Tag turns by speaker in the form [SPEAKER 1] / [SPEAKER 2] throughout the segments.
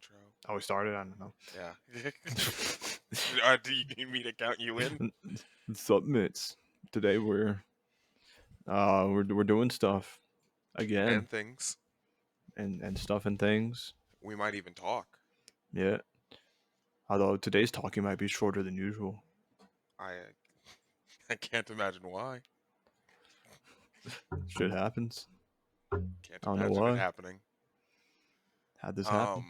[SPEAKER 1] intro.
[SPEAKER 2] Oh, we started? I don't know.
[SPEAKER 1] Yeah. Do you need me to count you in?
[SPEAKER 2] Submits. Today we're doing stuff again
[SPEAKER 1] And things.
[SPEAKER 2] and stuff and things.
[SPEAKER 1] We might even talk.
[SPEAKER 2] Yeah. Although today's talking might be shorter than usual.
[SPEAKER 1] I I can't imagine why.
[SPEAKER 2] Shit happens.
[SPEAKER 1] Can't
[SPEAKER 2] I don't know
[SPEAKER 1] imagine it
[SPEAKER 2] why.
[SPEAKER 1] happening.
[SPEAKER 2] How'd this happen?
[SPEAKER 1] Um,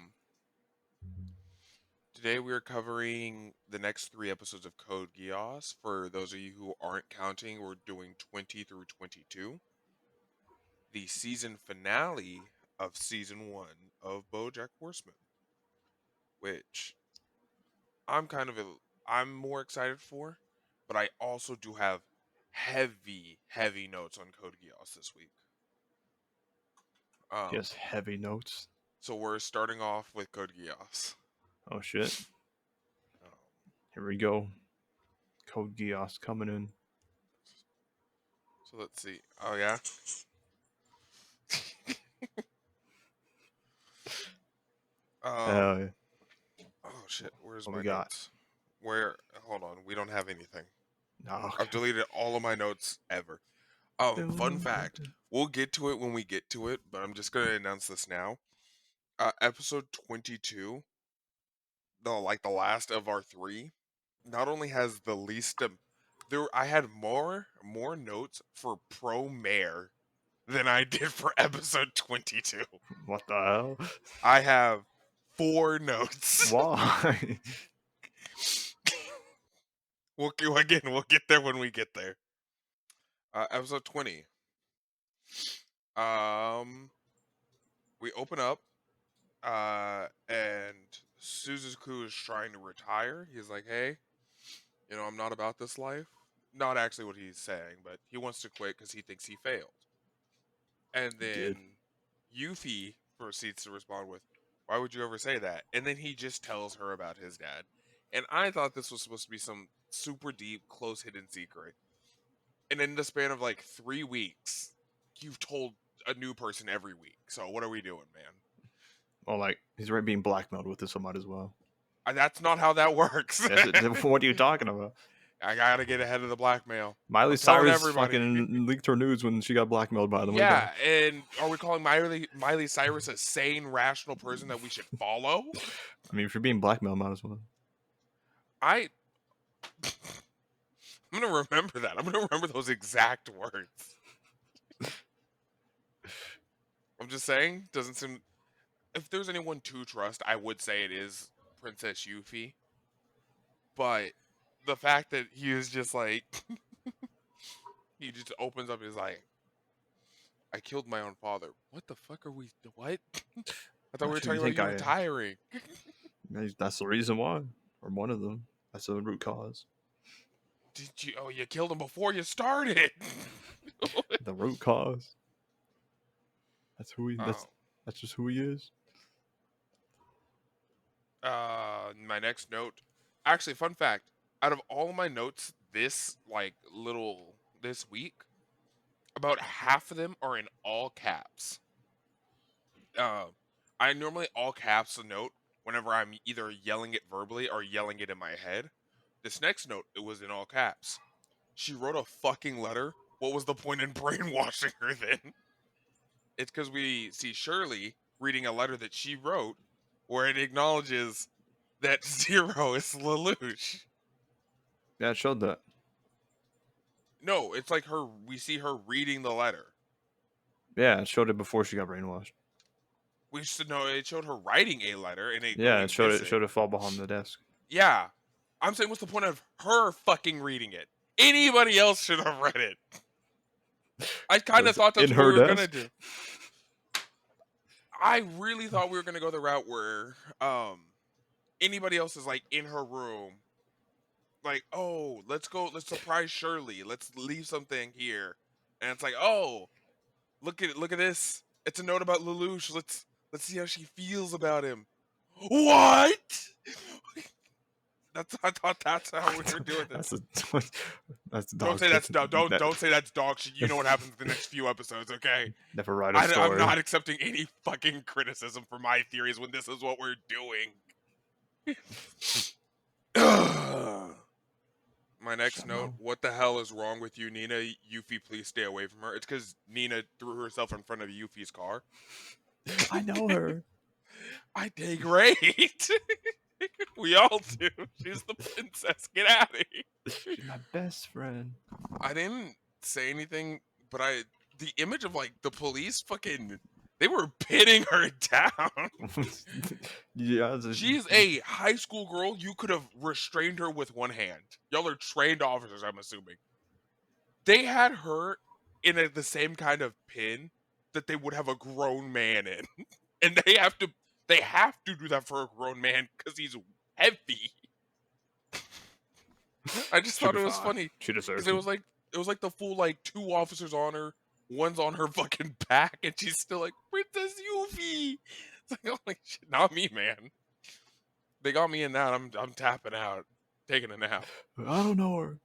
[SPEAKER 1] Today we are covering the next 3 episodes of Code Geass. For those of you who aren't counting, we're doing 20 through 22. The season finale of season 1 of BoJack Horseman, which I'm more excited for, but I also do have heavy notes on Code Geass this week. Um,
[SPEAKER 2] Yes, heavy notes.
[SPEAKER 1] so we're starting off with Code Geass.
[SPEAKER 2] Oh shit.
[SPEAKER 1] Um,
[SPEAKER 2] Here we go. Code Geass coming in.
[SPEAKER 1] so let's see. Oh yeah. um.
[SPEAKER 2] Hell yeah.
[SPEAKER 1] Oh shit. Where's
[SPEAKER 2] What
[SPEAKER 1] my
[SPEAKER 2] we got?
[SPEAKER 1] notes? Where? Hold on. We don't have anything.
[SPEAKER 2] Oh,
[SPEAKER 1] I've
[SPEAKER 2] okay.
[SPEAKER 1] deleted all of my notes ever. Fun fact. We'll get to it when we get to it, but I'm just gonna announce this now. Episode 22, the last of our three, not only has the least there I had more notes for Pro Mayor than I did for episode 22.
[SPEAKER 2] What the hell?
[SPEAKER 1] I have 4 notes.
[SPEAKER 2] Why?
[SPEAKER 1] We'll get there when we get there. Episode 20. Um we open up and Suzuku is trying to retire. He's like, "Hey, I'm not about this life." Not actually what he's saying, but he wants to quit because he thinks he failed. And
[SPEAKER 2] Did.
[SPEAKER 1] then Euphy proceeds to respond with, "Why would you ever say that?" And then he just tells her about his dad. And I thought this was supposed to be some super deep, close hidden secret. And in the span of like 3 weeks, you've told a new person every week. So what are we doing, man?
[SPEAKER 2] Well, like he's already being blackmailed with this, so might as well.
[SPEAKER 1] That's not how that works.
[SPEAKER 2] Yes, what are you talking about?
[SPEAKER 1] I gotta get ahead of the blackmail.
[SPEAKER 2] Miley
[SPEAKER 1] I'm telling
[SPEAKER 2] Cyrus
[SPEAKER 1] everybody.
[SPEAKER 2] fucking leaked her news when she got blackmailed by them. What
[SPEAKER 1] Yeah, and are we calling Miley Cyrus a sane, rational person that we should follow?
[SPEAKER 2] I mean, if you're being blackmailed, might as well.
[SPEAKER 1] I'm gonna remember that. I'm gonna remember those exact words. I'm just saying, doesn't seem. If there's anyone to trust, I would say it is Princess Euphy. But the fact that he is just like, he just opens up his like, "I killed my own father." What the fuck are we? What? I thought we
[SPEAKER 2] Not
[SPEAKER 1] were
[SPEAKER 2] sure you
[SPEAKER 1] talking about
[SPEAKER 2] think
[SPEAKER 1] you
[SPEAKER 2] I.
[SPEAKER 1] retiring.
[SPEAKER 2] That's the reason why, or one of them. That's the root cause.
[SPEAKER 1] Did you? Oh, you killed him before you started.
[SPEAKER 2] The root cause. That's who he.
[SPEAKER 1] Oh.
[SPEAKER 2] That's just who he is.
[SPEAKER 1] My next note. Actually, fun fact. Out of all of my notes this week, about half of them are in all caps. Uh, I normally all caps a note whenever I'm either yelling it verbally or yelling it in my head. This next note, it was in all caps. She wrote a fucking letter. What was the point in brainwashing her then? It's because we see Shirley reading a letter that she wrote where it acknowledges that Zero is Lelouch.
[SPEAKER 2] Yeah, it showed that.
[SPEAKER 1] No, it's like we see her reading the letter.
[SPEAKER 2] Yeah, it showed it before she got brainwashed.
[SPEAKER 1] We should know it showed her writing a letter and it
[SPEAKER 2] Yeah,
[SPEAKER 1] going
[SPEAKER 2] it showed it.
[SPEAKER 1] missing.
[SPEAKER 2] Showed it fall behind the desk.
[SPEAKER 1] Yeah. I'm saying, what's the point of her fucking reading it? Anybody else should have read it. I kind of thought that's
[SPEAKER 2] in
[SPEAKER 1] what we
[SPEAKER 2] her
[SPEAKER 1] were going to
[SPEAKER 2] desk.
[SPEAKER 1] do. I really thought we were going to go the route where anybody else is like in her room. Like, oh, let's surprise Shirley. Let's leave something here. And it's like, oh, look at this. It's a note about Lelouch. Let's see how she feels about him. What? I thought that's how we were doing this.
[SPEAKER 2] That's a that's
[SPEAKER 1] Don't
[SPEAKER 2] dog
[SPEAKER 1] say
[SPEAKER 2] shit.
[SPEAKER 1] that's dog. Don't say that's dog shit. You know what happens in the next few episodes, okay?
[SPEAKER 2] Never write a
[SPEAKER 1] I'm
[SPEAKER 2] story.
[SPEAKER 1] not accepting any fucking criticism for my theories when this is what we're doing. My next note, what the hell is wrong with you, Nina? Euphy, please stay away from her. It's because Nina threw herself in front of Euphy's car.
[SPEAKER 2] I know her.
[SPEAKER 1] I did great. We all do. She's the princess. Get out of here.
[SPEAKER 2] She's my best friend.
[SPEAKER 1] I didn't say anything, but the image of like the police fucking they were pinning her down.
[SPEAKER 2] Yeah,
[SPEAKER 1] She's a high school girl. You could have restrained her with one hand. Y'all are trained officers, I'm assuming. They had her in the same kind of pin that they would have a grown man in. And they have to do that for a grown man because he's heavy. I just thought it was funny
[SPEAKER 2] She
[SPEAKER 1] because
[SPEAKER 2] deserves
[SPEAKER 1] it was like the full like 2 officers on her, one's on her fucking back, and she's still like Princess Euphy. It's like, oh like shit, not me, man. They got me in that. I'm tapping out, taking a nap.
[SPEAKER 2] I don't know her.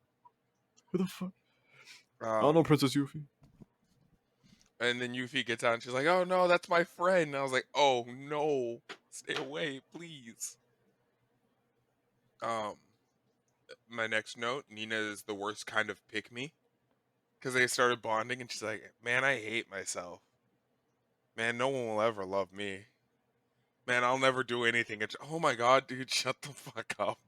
[SPEAKER 2] Who the fuck? I don't know
[SPEAKER 1] Um,
[SPEAKER 2] Princess Euphy.
[SPEAKER 1] and then Euphy gets out and she's like, "Oh no, that's my friend." And I was like, "Oh no, stay away, please." Um, my next note: Nina is the worst kind of pick me because they started bonding, and she's like, "Man, I hate myself. Man, no one will ever love me. Man, I'll never do anything." It's, oh my god, dude, shut the fuck up.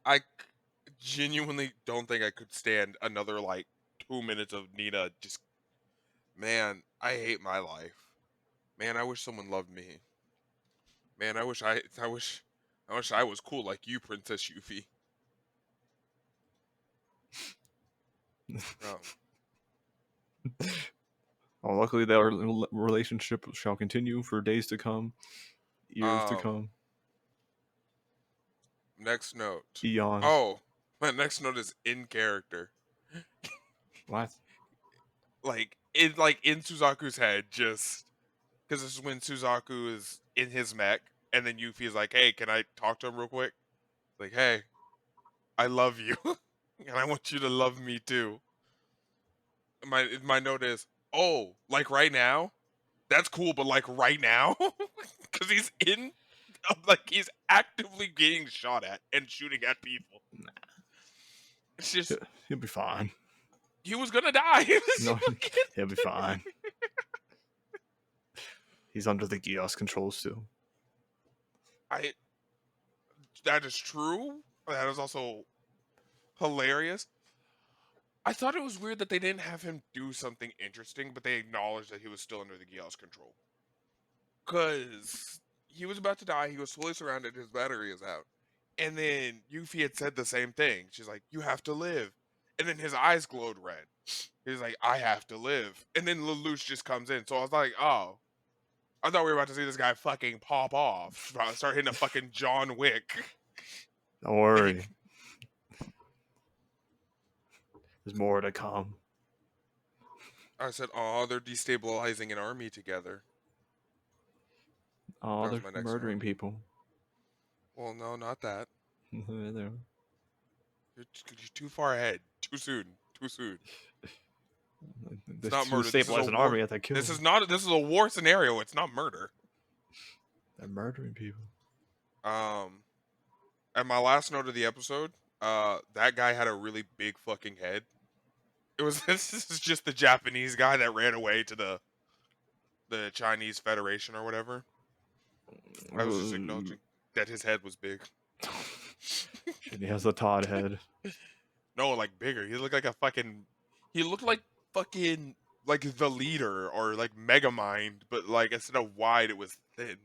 [SPEAKER 1] I genuinely don't think I could stand another like 2 minutes of Nina just. Man, I hate my life. Man, I wish someone loved me. Man, I wish I was cool like you, Princess Euphy. Um,
[SPEAKER 2] Oh, luckily their relationship shall continue for days to come, years to
[SPEAKER 1] um,
[SPEAKER 2] come,
[SPEAKER 1] next note.
[SPEAKER 2] eons.
[SPEAKER 1] Oh, my next note is in character.
[SPEAKER 2] What?
[SPEAKER 1] Like in Suzaku's head, just because this is when Suzaku is in his mech, and then Yuffie is like, "Hey, can I talk to him real quick?" Like, "Hey, I love you, and I want you to love me too." My note is, "Oh, like right now? That's cool, but like right now, because he's in, like he's actively getting shot at and shooting at people. It's just
[SPEAKER 2] He'll be fine.
[SPEAKER 1] he was gonna die.
[SPEAKER 2] No, he'll be fine. He's under the Geass control still.
[SPEAKER 1] I that is true. That is also hilarious. I thought it was weird that they didn't have him do something interesting, but they acknowledged that he was still under the Geass control. Because he was about to die, he was fully surrounded, his battery is out. And then Yuffie had said the same thing. She's like, "You have to live." And then his eyes glowed red. He's like, "I have to live." And then Lelouch just comes in. So I was like, oh, I thought we were about to see this guy fucking pop off. Start hitting a fucking John Wick.
[SPEAKER 2] Don't worry. There's more to come.
[SPEAKER 1] I said, "Oh, they're destabilizing an army together."
[SPEAKER 2] Oh,
[SPEAKER 1] That was
[SPEAKER 2] they're
[SPEAKER 1] my next
[SPEAKER 2] murdering
[SPEAKER 1] note.
[SPEAKER 2] people.
[SPEAKER 1] Well, no, not that.
[SPEAKER 2] They're
[SPEAKER 1] You're too far ahead. Too soon. Too soon. It's not
[SPEAKER 2] to
[SPEAKER 1] murder. This is a
[SPEAKER 2] stabilize an
[SPEAKER 1] war.
[SPEAKER 2] army after killing.
[SPEAKER 1] This is a war scenario. It's not murder.
[SPEAKER 2] They're murdering people.
[SPEAKER 1] And my last note of the episode, that guy had a really big fucking head. It was this is just the Japanese guy that ran away to the Chinese Federation or whatever. I was just acknowledging that his head was big.
[SPEAKER 2] He has a Todd head.
[SPEAKER 1] No, like bigger. He looked like a fucking. He looked like fucking like the leader or like Megamind, but like instead of wide, it was thin.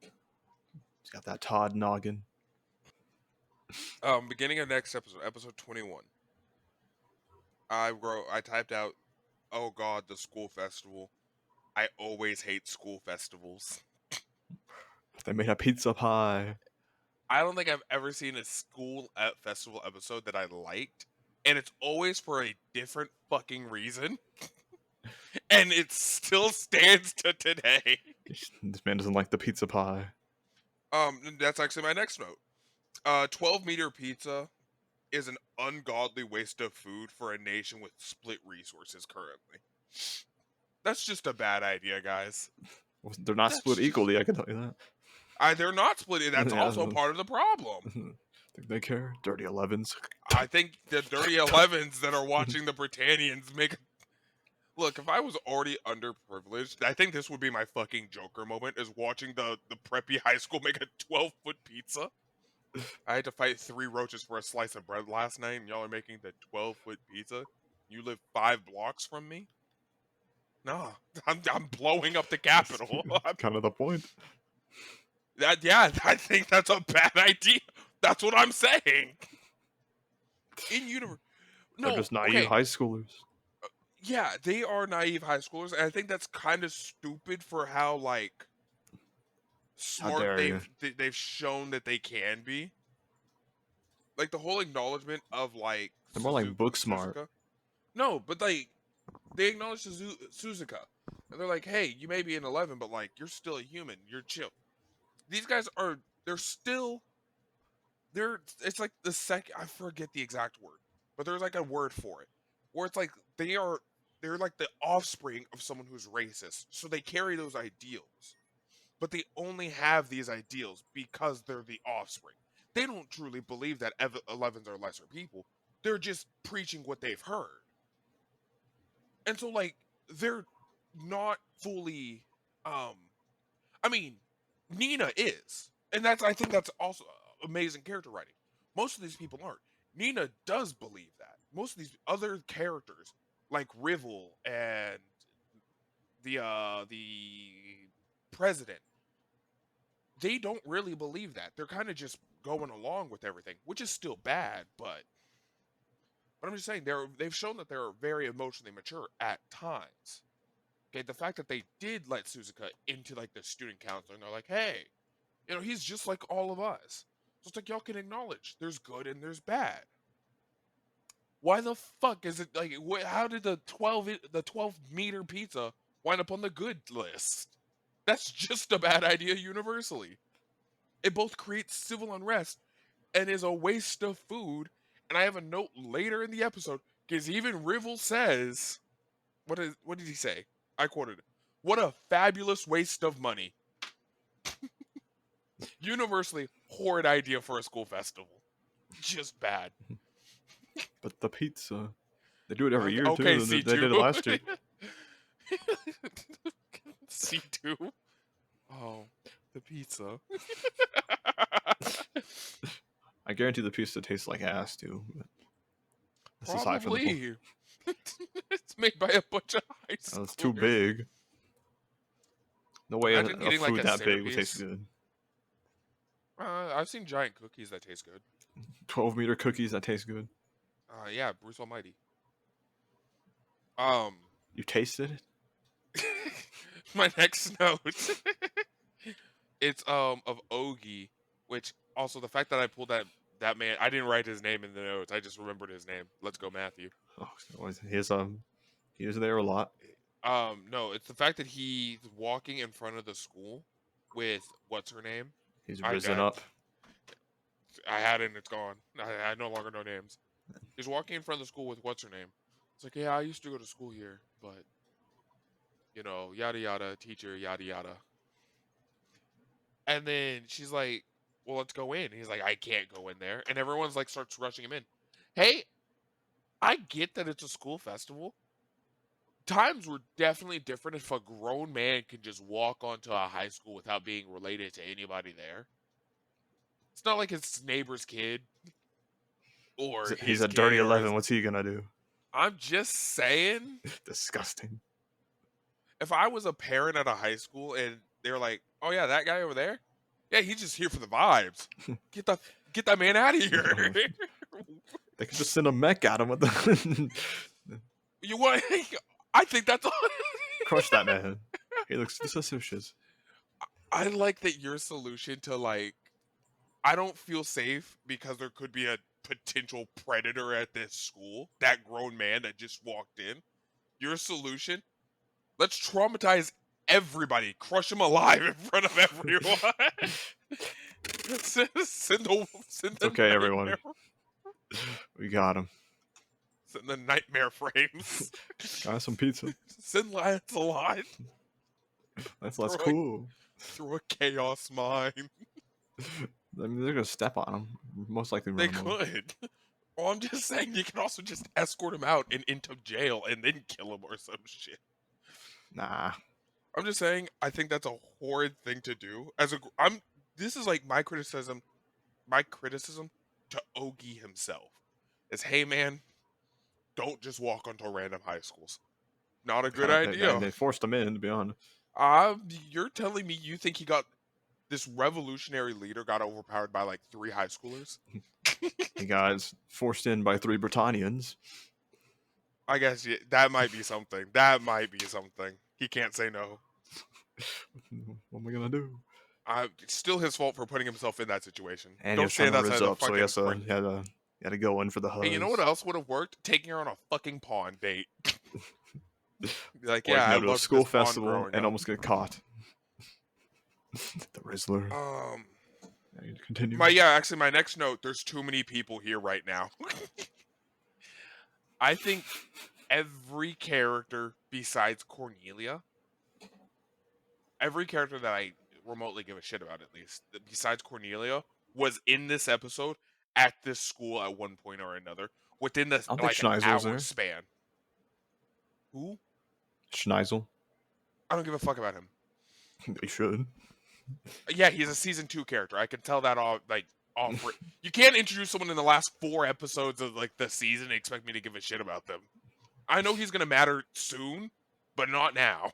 [SPEAKER 2] He's got that Todd noggin.
[SPEAKER 1] Beginning of next episode, episode 21. I typed out, "Oh God, the school festival. I always hate school festivals."
[SPEAKER 2] They made a pizza pie.
[SPEAKER 1] I don't think I've ever seen a school festival episode that I liked, and it's always for a different fucking reason, and it still stands to today.
[SPEAKER 2] This man doesn't like the pizza pie.
[SPEAKER 1] That's actually my next note. 12-meter pizza is an ungodly waste of food for a nation with split resources currently. That's just a bad idea, guys.
[SPEAKER 2] Well, they're not
[SPEAKER 1] That's
[SPEAKER 2] split
[SPEAKER 1] just
[SPEAKER 2] equally. I can tell you
[SPEAKER 1] they're not split.
[SPEAKER 2] that.
[SPEAKER 1] That's also
[SPEAKER 2] Yeah.
[SPEAKER 1] part of the problem.
[SPEAKER 2] Think they care? Dirty 11s.
[SPEAKER 1] I think the dirty 11s that are watching the Britannians make. Look, if I was already underprivileged, I think this would be my fucking Joker moment: is watching the preppy high school make a 12-foot pizza. I had to fight 3 roaches for a slice of bread last night, and y'all are making the 12-foot pizza. You live 5 blocks from me? No, I'm blowing up the
[SPEAKER 2] That's
[SPEAKER 1] Capitol.
[SPEAKER 2] kind of the point.
[SPEAKER 1] Yeah, I think that's a bad idea. That's what I'm saying. In universe,
[SPEAKER 2] They're
[SPEAKER 1] no,
[SPEAKER 2] just naive
[SPEAKER 1] okay,
[SPEAKER 2] high schoolers.
[SPEAKER 1] yeah, they are naive high schoolers, and I think that's kind of stupid for how like
[SPEAKER 2] How
[SPEAKER 1] smart
[SPEAKER 2] dare you?
[SPEAKER 1] they've shown that they can be. Like the whole acknowledgement of like
[SPEAKER 2] They're more like book smart.
[SPEAKER 1] Suzuka. No, but like they acknowledge Suzuka, and they're like, "Hey, you may be an 11, but like you're still a human. You're chill." These guys are. They're still. They're. It's like the second. I forget the exact word, but there's like a word for it, where it's like they are. They're like the offspring of someone who's racist, so they carry those ideals. But they only have these ideals because they're the offspring. They don't truly believe that 11s are lesser people. They're just preaching what they've heard. And so like they're not fully um I mean, Nina is. And that's I think that's also amazing character writing. Most of these people aren't. Nina does believe that. Most of these other characters like Rivel and the president, they don't really believe that. They're kind of just going along with everything, which is still bad, but I'm just saying they've shown that they're very emotionally mature at times. Okay, the fact that they did let Suzuka into like the student council and they're like, hey, he's just like all of us. So it's like y'all can acknowledge there's good and there's bad. Why the fuck is it like? How did the 12-meter pizza wind up on the good list? That's just a bad idea universally. It both creates civil unrest and is a waste of food. And I have a note later in the episode because even Rivel says, what did he say? I quoted it. What a fabulous waste of money. Universally horrid idea for a school festival. Just bad.
[SPEAKER 2] But the pizza, they do it every year
[SPEAKER 1] Okay,
[SPEAKER 2] too. They
[SPEAKER 1] C2.
[SPEAKER 2] did it last year.
[SPEAKER 1] C2. Oh, the pizza.
[SPEAKER 2] I guarantee the pizza tastes like ass too. But that's aside from the point.
[SPEAKER 1] Probably. It's made by a bunch of high
[SPEAKER 2] It's too
[SPEAKER 1] schoolers.
[SPEAKER 2] big. No way
[SPEAKER 1] Imagine
[SPEAKER 2] a
[SPEAKER 1] getting like
[SPEAKER 2] food
[SPEAKER 1] a
[SPEAKER 2] that big would taste
[SPEAKER 1] centerpiece.
[SPEAKER 2] good.
[SPEAKER 1] I've seen giant cookies that taste good.
[SPEAKER 2] 12-meter cookies that taste good.
[SPEAKER 1] Yeah, Bruce Almighty. Um,
[SPEAKER 2] You tasted it?
[SPEAKER 1] my next note. It's of Ogie, which also the fact that I pulled that man, I didn't write his name in the notes. I just remembered his name. Let's go, Matthew.
[SPEAKER 2] Oh, he was there a lot.
[SPEAKER 1] No, it's the fact that he's walking in front of the school with what's her name?
[SPEAKER 2] He's
[SPEAKER 1] I
[SPEAKER 2] risen
[SPEAKER 1] I,
[SPEAKER 2] up.
[SPEAKER 1] I had it and it's gone. I no longer know names. He's walking in front of the school with what's her name? It's like, yeah, I used to go to school here, but yada yada, teacher, yada yada. And then she's like, well, let's go in. He's like, I can't go in there. And everyone's like, starts rushing him in. Hey, I get that it's a school festival. Times were definitely different if a grown man can just walk onto a high school without being related to anybody there. It's not like his neighbor's kid or
[SPEAKER 2] He's
[SPEAKER 1] his
[SPEAKER 2] a dirty
[SPEAKER 1] kid or
[SPEAKER 2] 11.
[SPEAKER 1] his.
[SPEAKER 2] What's he gonna do?
[SPEAKER 1] I'm just saying,
[SPEAKER 2] Disgusting.
[SPEAKER 1] if I was a parent at a high school and they're like, "Oh yeah, that guy over there, yeah, he's just here for the vibes. Get that man out of here."
[SPEAKER 2] They could just send a mech at him with the
[SPEAKER 1] You want? I think that's.
[SPEAKER 2] crush that man. He looks suspicious.
[SPEAKER 1] I like that your solution to like. I don't feel safe because there could be a potential predator at this school. That grown man that just walked in. Your solution? Let's traumatize everybody. Crush him alive in front of everyone. Send the
[SPEAKER 2] It's okay, everyone.
[SPEAKER 1] nightmare.
[SPEAKER 2] We got him.
[SPEAKER 1] Send the nightmare frames.
[SPEAKER 2] Got some pizza.
[SPEAKER 1] Send Lancelot
[SPEAKER 2] That's
[SPEAKER 1] through
[SPEAKER 2] cool.
[SPEAKER 1] through a chaos mine.
[SPEAKER 2] I mean, they're gonna step on him. Most likely
[SPEAKER 1] They
[SPEAKER 2] run him over.
[SPEAKER 1] could. Well, I'm just saying you can also just escort him out and into jail and then kill him or some shit.
[SPEAKER 2] Nah.
[SPEAKER 1] I'm just saying I think that's a horrid thing to do. This is like my criticism to Ogie himself is, hey man, don't just walk onto random high schools. Not a good idea.
[SPEAKER 2] They forced him in, to be honest.
[SPEAKER 1] You're telling me you think this revolutionary leader got overpowered by like 3 high schoolers?
[SPEAKER 2] He got forced in by 3 Britannians.
[SPEAKER 1] I guess that might be something. That might be something. He can't say no.
[SPEAKER 2] What am I gonna do?
[SPEAKER 1] It's still his fault for putting himself in that situation.
[SPEAKER 2] And
[SPEAKER 1] Don't say that's
[SPEAKER 2] up, so he
[SPEAKER 1] fucking.
[SPEAKER 2] had to go in for the huzz.
[SPEAKER 1] Hey, you know what else would have worked? Taking her on a fucking pawn date. Like,
[SPEAKER 2] Or
[SPEAKER 1] yeah, I
[SPEAKER 2] go to a
[SPEAKER 1] loved
[SPEAKER 2] school
[SPEAKER 1] this pawn
[SPEAKER 2] festival
[SPEAKER 1] growing
[SPEAKER 2] and
[SPEAKER 1] up.
[SPEAKER 2] almost get caught. The Rizzler. Continue.
[SPEAKER 1] Actually, my next note. There's too many people here right now. I think every character besides Cornelia, every character that I remotely give a shit about, at least besides Cornelia, was in this episode at this school at one point or another within the like an hour span. Who?
[SPEAKER 2] Schneisel.
[SPEAKER 1] I don't give a fuck about him.
[SPEAKER 2] They should.
[SPEAKER 1] Yeah, he's a season 2 character. I can tell that off. You can't introduce someone in the last 4 episodes of like the season and expect me to give a shit about them. I know he's gonna matter soon, but not now.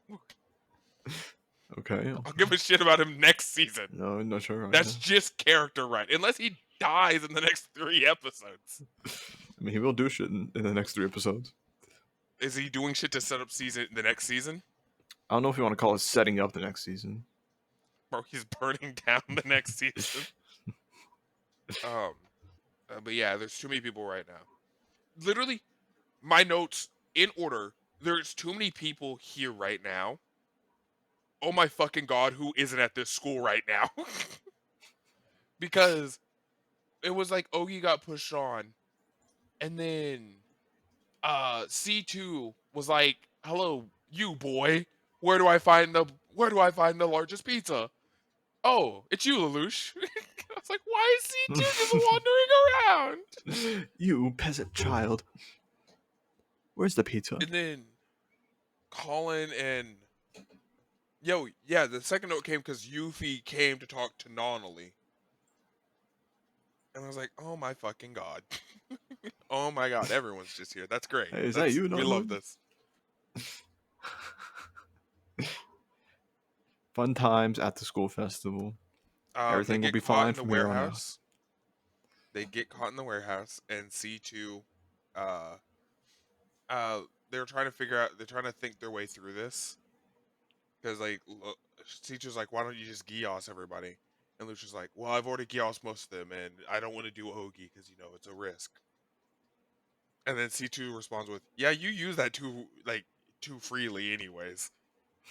[SPEAKER 2] Okay.
[SPEAKER 1] I'll give a shit about him next season.
[SPEAKER 2] No, I'm not sure. Right
[SPEAKER 1] That's
[SPEAKER 2] now.
[SPEAKER 1] just character right. Unless he dies in the next 3 episodes.
[SPEAKER 2] I mean, he will do shit in the next 3 episodes.
[SPEAKER 1] Is he doing shit to set up the next season?
[SPEAKER 2] I don't know if you want to call it setting up the next season.
[SPEAKER 1] Bro, he's burning down the next season. But yeah, there's too many people right now. Literally, my notes in order. There's too many people here right now. Oh my fucking god, who isn't at this school right now? Because it was like Ogie got pushed on, and then C2 was like, "Hello, you boy. Where do I find the largest pizza?" "Oh, it's you, Lelouch." I was like, "Why is C2 just wandering around?"
[SPEAKER 2] You peasant child. Where's the pizza?
[SPEAKER 1] And then Colin and the second note came because Euphy came to talk to Nonnally. And I was like, oh my fucking god. Oh my god, everyone's just here. That's great.
[SPEAKER 2] Hey, is that you,
[SPEAKER 1] We love this.
[SPEAKER 2] Fun times at the school festival. Everything will be fine from here on out.
[SPEAKER 1] They get caught in the warehouse, and C2, they're trying to think their way through this. Because, like, teacher's like, why don't you just Geass everybody? And Lucia's like, well, I've already Geass most of them, and I don't want to do Ogie because, it's a risk. And then C2 responds with, yeah, you use that too freely anyways.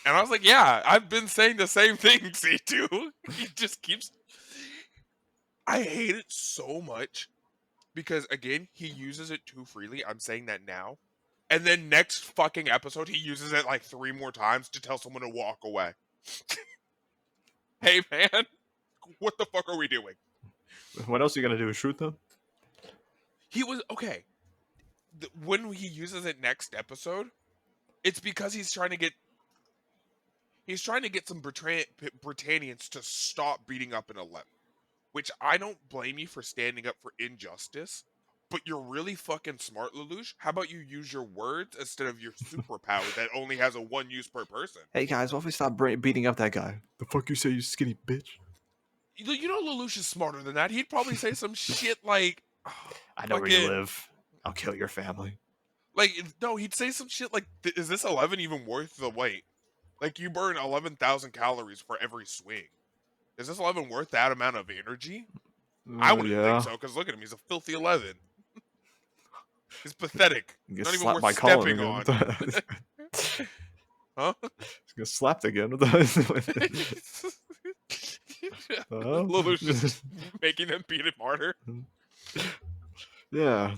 [SPEAKER 1] And I was like, yeah, I've been saying the same thing, C2. He just keeps... I hate it so much because, again, he uses it too freely. I'm saying that now. And then next fucking episode, he uses it like 3 more times to tell someone to walk away. Hey, man, what the fuck are we doing?
[SPEAKER 2] What else are you going to do? Shoot them?
[SPEAKER 1] He was... Okay. When he uses it next episode, it's because he's trying to get some Britannians to stop beating up an 11. Which I don't blame you for standing up for injustice, but you're really fucking smart, Lelouch. How about you use your words instead of your superpower that only has a 1 use per person?
[SPEAKER 2] Hey guys, what if we stop beating up that guy? The fuck you say, you skinny bitch?
[SPEAKER 1] You know Lelouch is smarter than that. He'd probably say some shit like...
[SPEAKER 2] I know where you live. I'll kill your family.
[SPEAKER 1] Like, no, he'd say some shit like, is this 11 even worth the wait? Like, you burn 11,000 calories for every swing. Is this 11 worth that amount of energy? I wouldn't think so, because look at him. He's a filthy 11. He's pathetic. Not even worth stepping on. Huh?
[SPEAKER 2] He's gonna slap again.
[SPEAKER 1] Lelouch just making them beat him harder.
[SPEAKER 2] Yeah.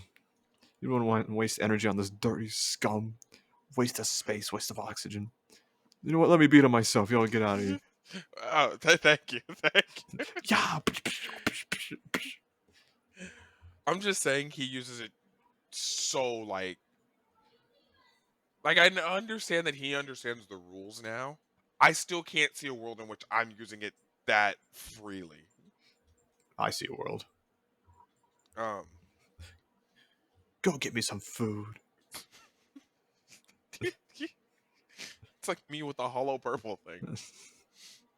[SPEAKER 2] You don't want to waste energy on this dirty scum. Waste of space, waste of oxygen. You know what? Let me beat him myself. Y'all get out of here.
[SPEAKER 1] Oh, thank you, thank you.
[SPEAKER 2] Yeah.
[SPEAKER 1] I'm just saying he uses it so like I understand that he understands the rules now. I still can't see a world in which I'm using it that freely.
[SPEAKER 2] I see a world.
[SPEAKER 1] Um,
[SPEAKER 2] Go get me some food.
[SPEAKER 1] it's like me with the hollow purple thing.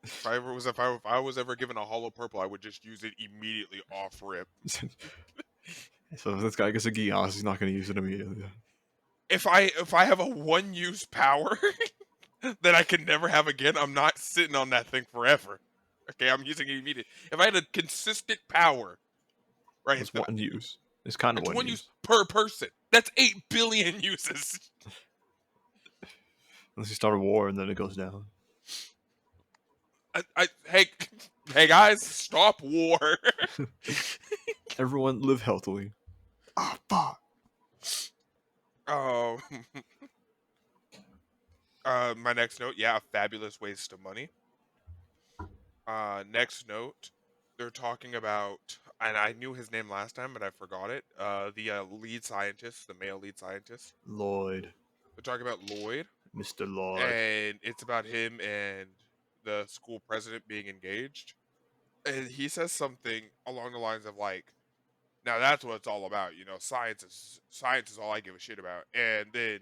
[SPEAKER 1] If I was ever given a hollow purple, I would just use it immediately off rip.
[SPEAKER 2] So if this guy gets a Geass, he's not going to use it immediately.
[SPEAKER 1] If I have a one use power that I can never have again, I'm not sitting on that thing forever. Okay, I'm using it immediately. If I had a consistent power, right?
[SPEAKER 2] It's one use. It's kind of
[SPEAKER 1] It's
[SPEAKER 2] one
[SPEAKER 1] one
[SPEAKER 2] use.
[SPEAKER 1] use per person. That's 8 billion uses.
[SPEAKER 2] Unless you start a war and then it goes down.
[SPEAKER 1] Hey guys, stop war.
[SPEAKER 2] Everyone live healthily. Ah, fuck.
[SPEAKER 1] Um, my next note, yeah, a fabulous waste of money. Next note, they're talking about, and I knew his name last time, but I forgot it. The lead scientist, the male lead scientist.
[SPEAKER 2] Lloyd.
[SPEAKER 1] They're talking about Lloyd,
[SPEAKER 2] Mr. Lloyd.
[SPEAKER 1] and it's about him and the school president being engaged. And he says something along the lines of like, now that's what it's all about, you know, science is all I give a shit about. And then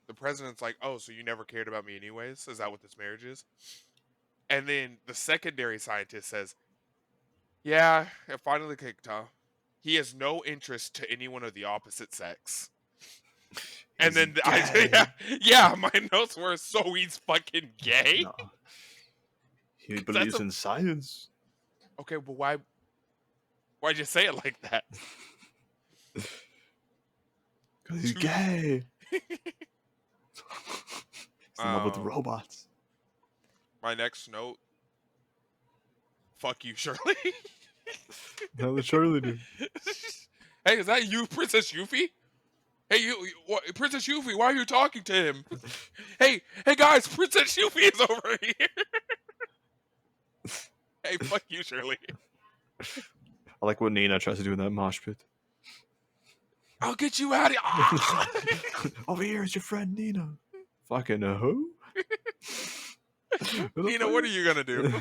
[SPEAKER 1] the president's like, oh, so you never cared about me anyways? Is that what this marriage is? And then the secondary scientist says, yeah, it finally kicked, huh? He has no interest to anyone of the opposite sex. And then yeah, my notes were, so he's fucking gay?
[SPEAKER 2] No. He believes in science.
[SPEAKER 1] Okay, but why'd you say it like that?
[SPEAKER 2] Because he's gay. He's in love with robots.
[SPEAKER 1] My next note, fuck you, Shirley.
[SPEAKER 2] How did Shirley do?
[SPEAKER 1] Hey, is that you, Princess Euphy? Hey, Princess Euphy, why are you talking to him? hey guys, Princess Euphy is over here. Hey, fuck you, Shirley.
[SPEAKER 2] I like what Nina tries to do in that mosh pit.
[SPEAKER 1] I'll get you out of here. Ah!
[SPEAKER 2] Over here is your friend Nina. Fucking who?
[SPEAKER 1] Nina, what are you gonna do?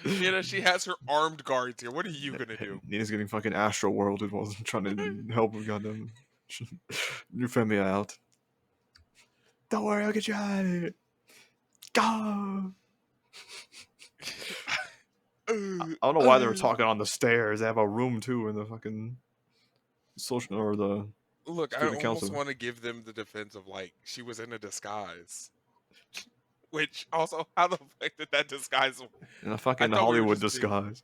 [SPEAKER 1] Nina, she has her armed guards here. What are you gonna do?
[SPEAKER 2] Nina's getting fucking Astro Worlded while trying to help with goddamn new family out. Don't worry, I'll get you out of here. Go. I don't know why they were talking on the stairs. They have a room too in the fucking social or the.
[SPEAKER 1] Look, I almost want to give them the defense of like she was in a disguise. Which also, how the fuck did that disguise?
[SPEAKER 2] In a fucking Hollywood disguise.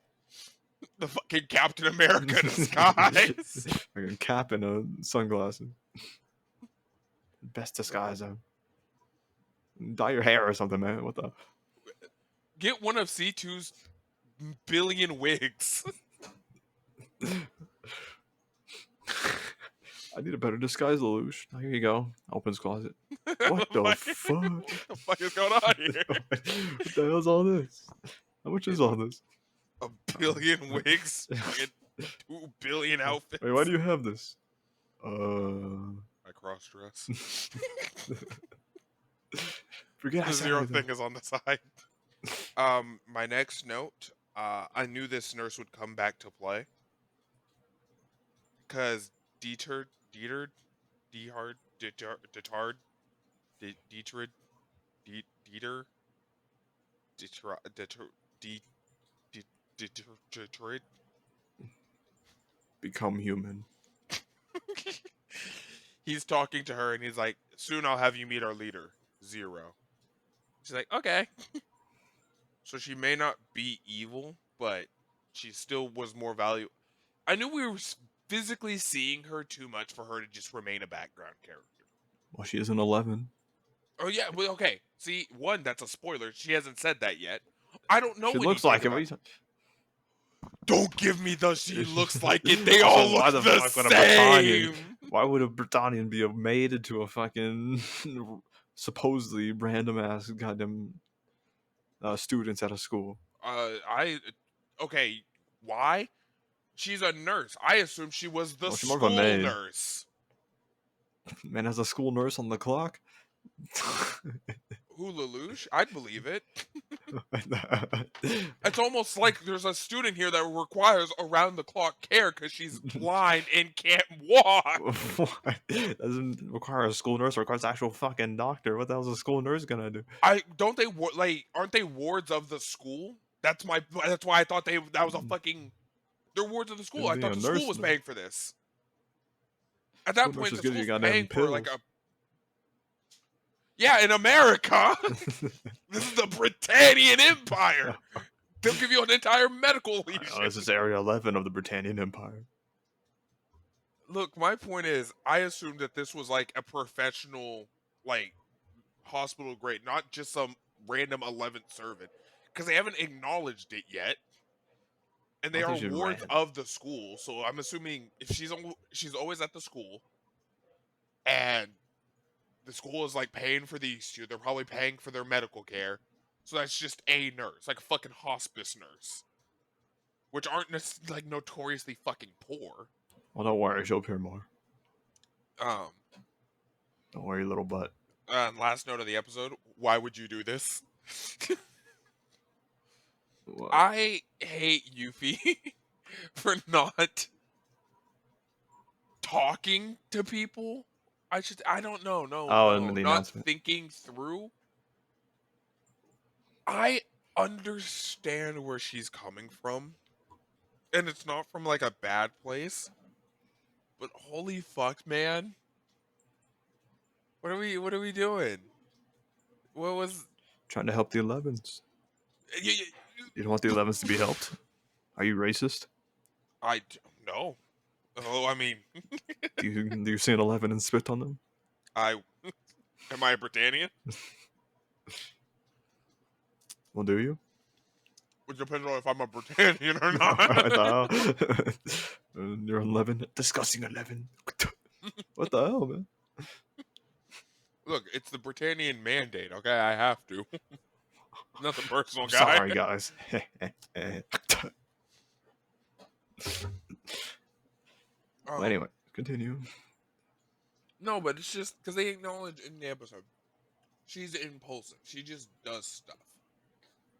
[SPEAKER 1] The fucking Captain America disguise.
[SPEAKER 2] Fucking cap and sunglasses. Best disguise ever. Dye your hair or something, man. What the?
[SPEAKER 1] Get one of C2's billion wigs.
[SPEAKER 2] I need a better disguise, Lelouch. Oh, here you go. Opens closet. What the fuck?
[SPEAKER 1] What the fuck is going on here?
[SPEAKER 2] What the hell's all this? How much is all this?
[SPEAKER 1] A billion wigs? 2 billion outfits?
[SPEAKER 2] Wait, why do you have this?
[SPEAKER 1] I cross dress.
[SPEAKER 2] Forget
[SPEAKER 1] the zero thing is on the side. My next note, I knew this nurse would come back to play. Because Dieter,
[SPEAKER 2] become human.
[SPEAKER 1] He's talking to her and he's like, soon I'll have you meet our leader, Zero. She's like, okay. So she may not be evil, but she still was more valuable. I knew we were physically seeing her too much for her to just remain a background character.
[SPEAKER 2] Well, she is an 11.
[SPEAKER 1] Oh yeah, well, okay. See, one, that's a spoiler. She hasn't said that yet. I don't know.
[SPEAKER 2] She looks like him.
[SPEAKER 1] Don't give me the she looks like it. They
[SPEAKER 2] Also,
[SPEAKER 1] all look
[SPEAKER 2] why the
[SPEAKER 1] the
[SPEAKER 2] fuck would a Britannian?
[SPEAKER 1] same.
[SPEAKER 2] Why would a Britannian be made into a fucking supposedly random ass goddamn students at a school?
[SPEAKER 1] Okay, why? She's a nurse. I assumed she was the
[SPEAKER 2] Well, she's more of a
[SPEAKER 1] school
[SPEAKER 2] maid.
[SPEAKER 1] nurse.
[SPEAKER 2] Man has a school nurse on the clock.
[SPEAKER 1] Who, Lelouch? I'd believe it. It's almost like there's a student here that requires around-the-clock care because she's blind and can't walk.
[SPEAKER 2] Doesn't require a school nurse. It requires an actual fucking doctor. What the hell's a school nurse gonna do?
[SPEAKER 1] Aren't they wards of the school? That's why I thought that was a fucking. They're wards of the school.
[SPEAKER 2] Them
[SPEAKER 1] I
[SPEAKER 2] being
[SPEAKER 1] thought
[SPEAKER 2] a
[SPEAKER 1] the school
[SPEAKER 2] nurse,
[SPEAKER 1] was
[SPEAKER 2] though.
[SPEAKER 1] paying for this. At
[SPEAKER 2] School
[SPEAKER 1] that
[SPEAKER 2] nurse
[SPEAKER 1] point,
[SPEAKER 2] just
[SPEAKER 1] the
[SPEAKER 2] gives you
[SPEAKER 1] school's
[SPEAKER 2] goddamn
[SPEAKER 1] paying for like
[SPEAKER 2] pills.
[SPEAKER 1] a. Yeah, in America, this is the Britannian Empire. They'll give you an entire medical lesion.
[SPEAKER 2] Oh, this is Area 11 of the Britannian Empire.
[SPEAKER 1] Look, my point is, I assumed that this was like a professional, like, hospital grade, not just some random 11th servant, because they haven't acknowledged it yet, and
[SPEAKER 2] I
[SPEAKER 1] they
[SPEAKER 2] don't
[SPEAKER 1] are
[SPEAKER 2] think she
[SPEAKER 1] wards
[SPEAKER 2] ran.
[SPEAKER 1] of the school. So I'm assuming if she's always at the school, and the school is like paying for these two, they're probably paying for their medical care. So that's just a nurse, like a fucking hospice nurse, which aren't like notoriously fucking poor.
[SPEAKER 2] Well, don't worry, she'll appear more.
[SPEAKER 1] Um,
[SPEAKER 2] Don't worry, little butt.
[SPEAKER 1] Last note of the episode: why would you do this?
[SPEAKER 2] What?
[SPEAKER 1] I hate Euphy for not talking to people. I don't know,
[SPEAKER 2] Oh, and the
[SPEAKER 1] not
[SPEAKER 2] announcement.
[SPEAKER 1] thinking through. I understand where she's coming from, and it's not from like a bad place. But holy fuck, man. What are we doing? What was
[SPEAKER 2] Trying to help the 11s.
[SPEAKER 1] y-
[SPEAKER 2] You don't want the 11s to be helped? Are you racist?
[SPEAKER 1] I don't know. Oh, I mean,
[SPEAKER 2] Do you see an 11 and spit on them?
[SPEAKER 1] am I a Britannian?
[SPEAKER 2] Well, do you?
[SPEAKER 1] It depends on if I'm a Britannian or
[SPEAKER 2] What
[SPEAKER 1] not.
[SPEAKER 2] the hell? You're 11. Discussing 11. What the hell, man?
[SPEAKER 1] Look, it's the Britannian mandate, okay? I have to. Nothing personal,
[SPEAKER 2] I'm
[SPEAKER 1] guy.
[SPEAKER 2] sorry, guys. Well, anyway, continue.
[SPEAKER 1] No, but it's just because they acknowledge in the episode she's impulsive. She just does stuff.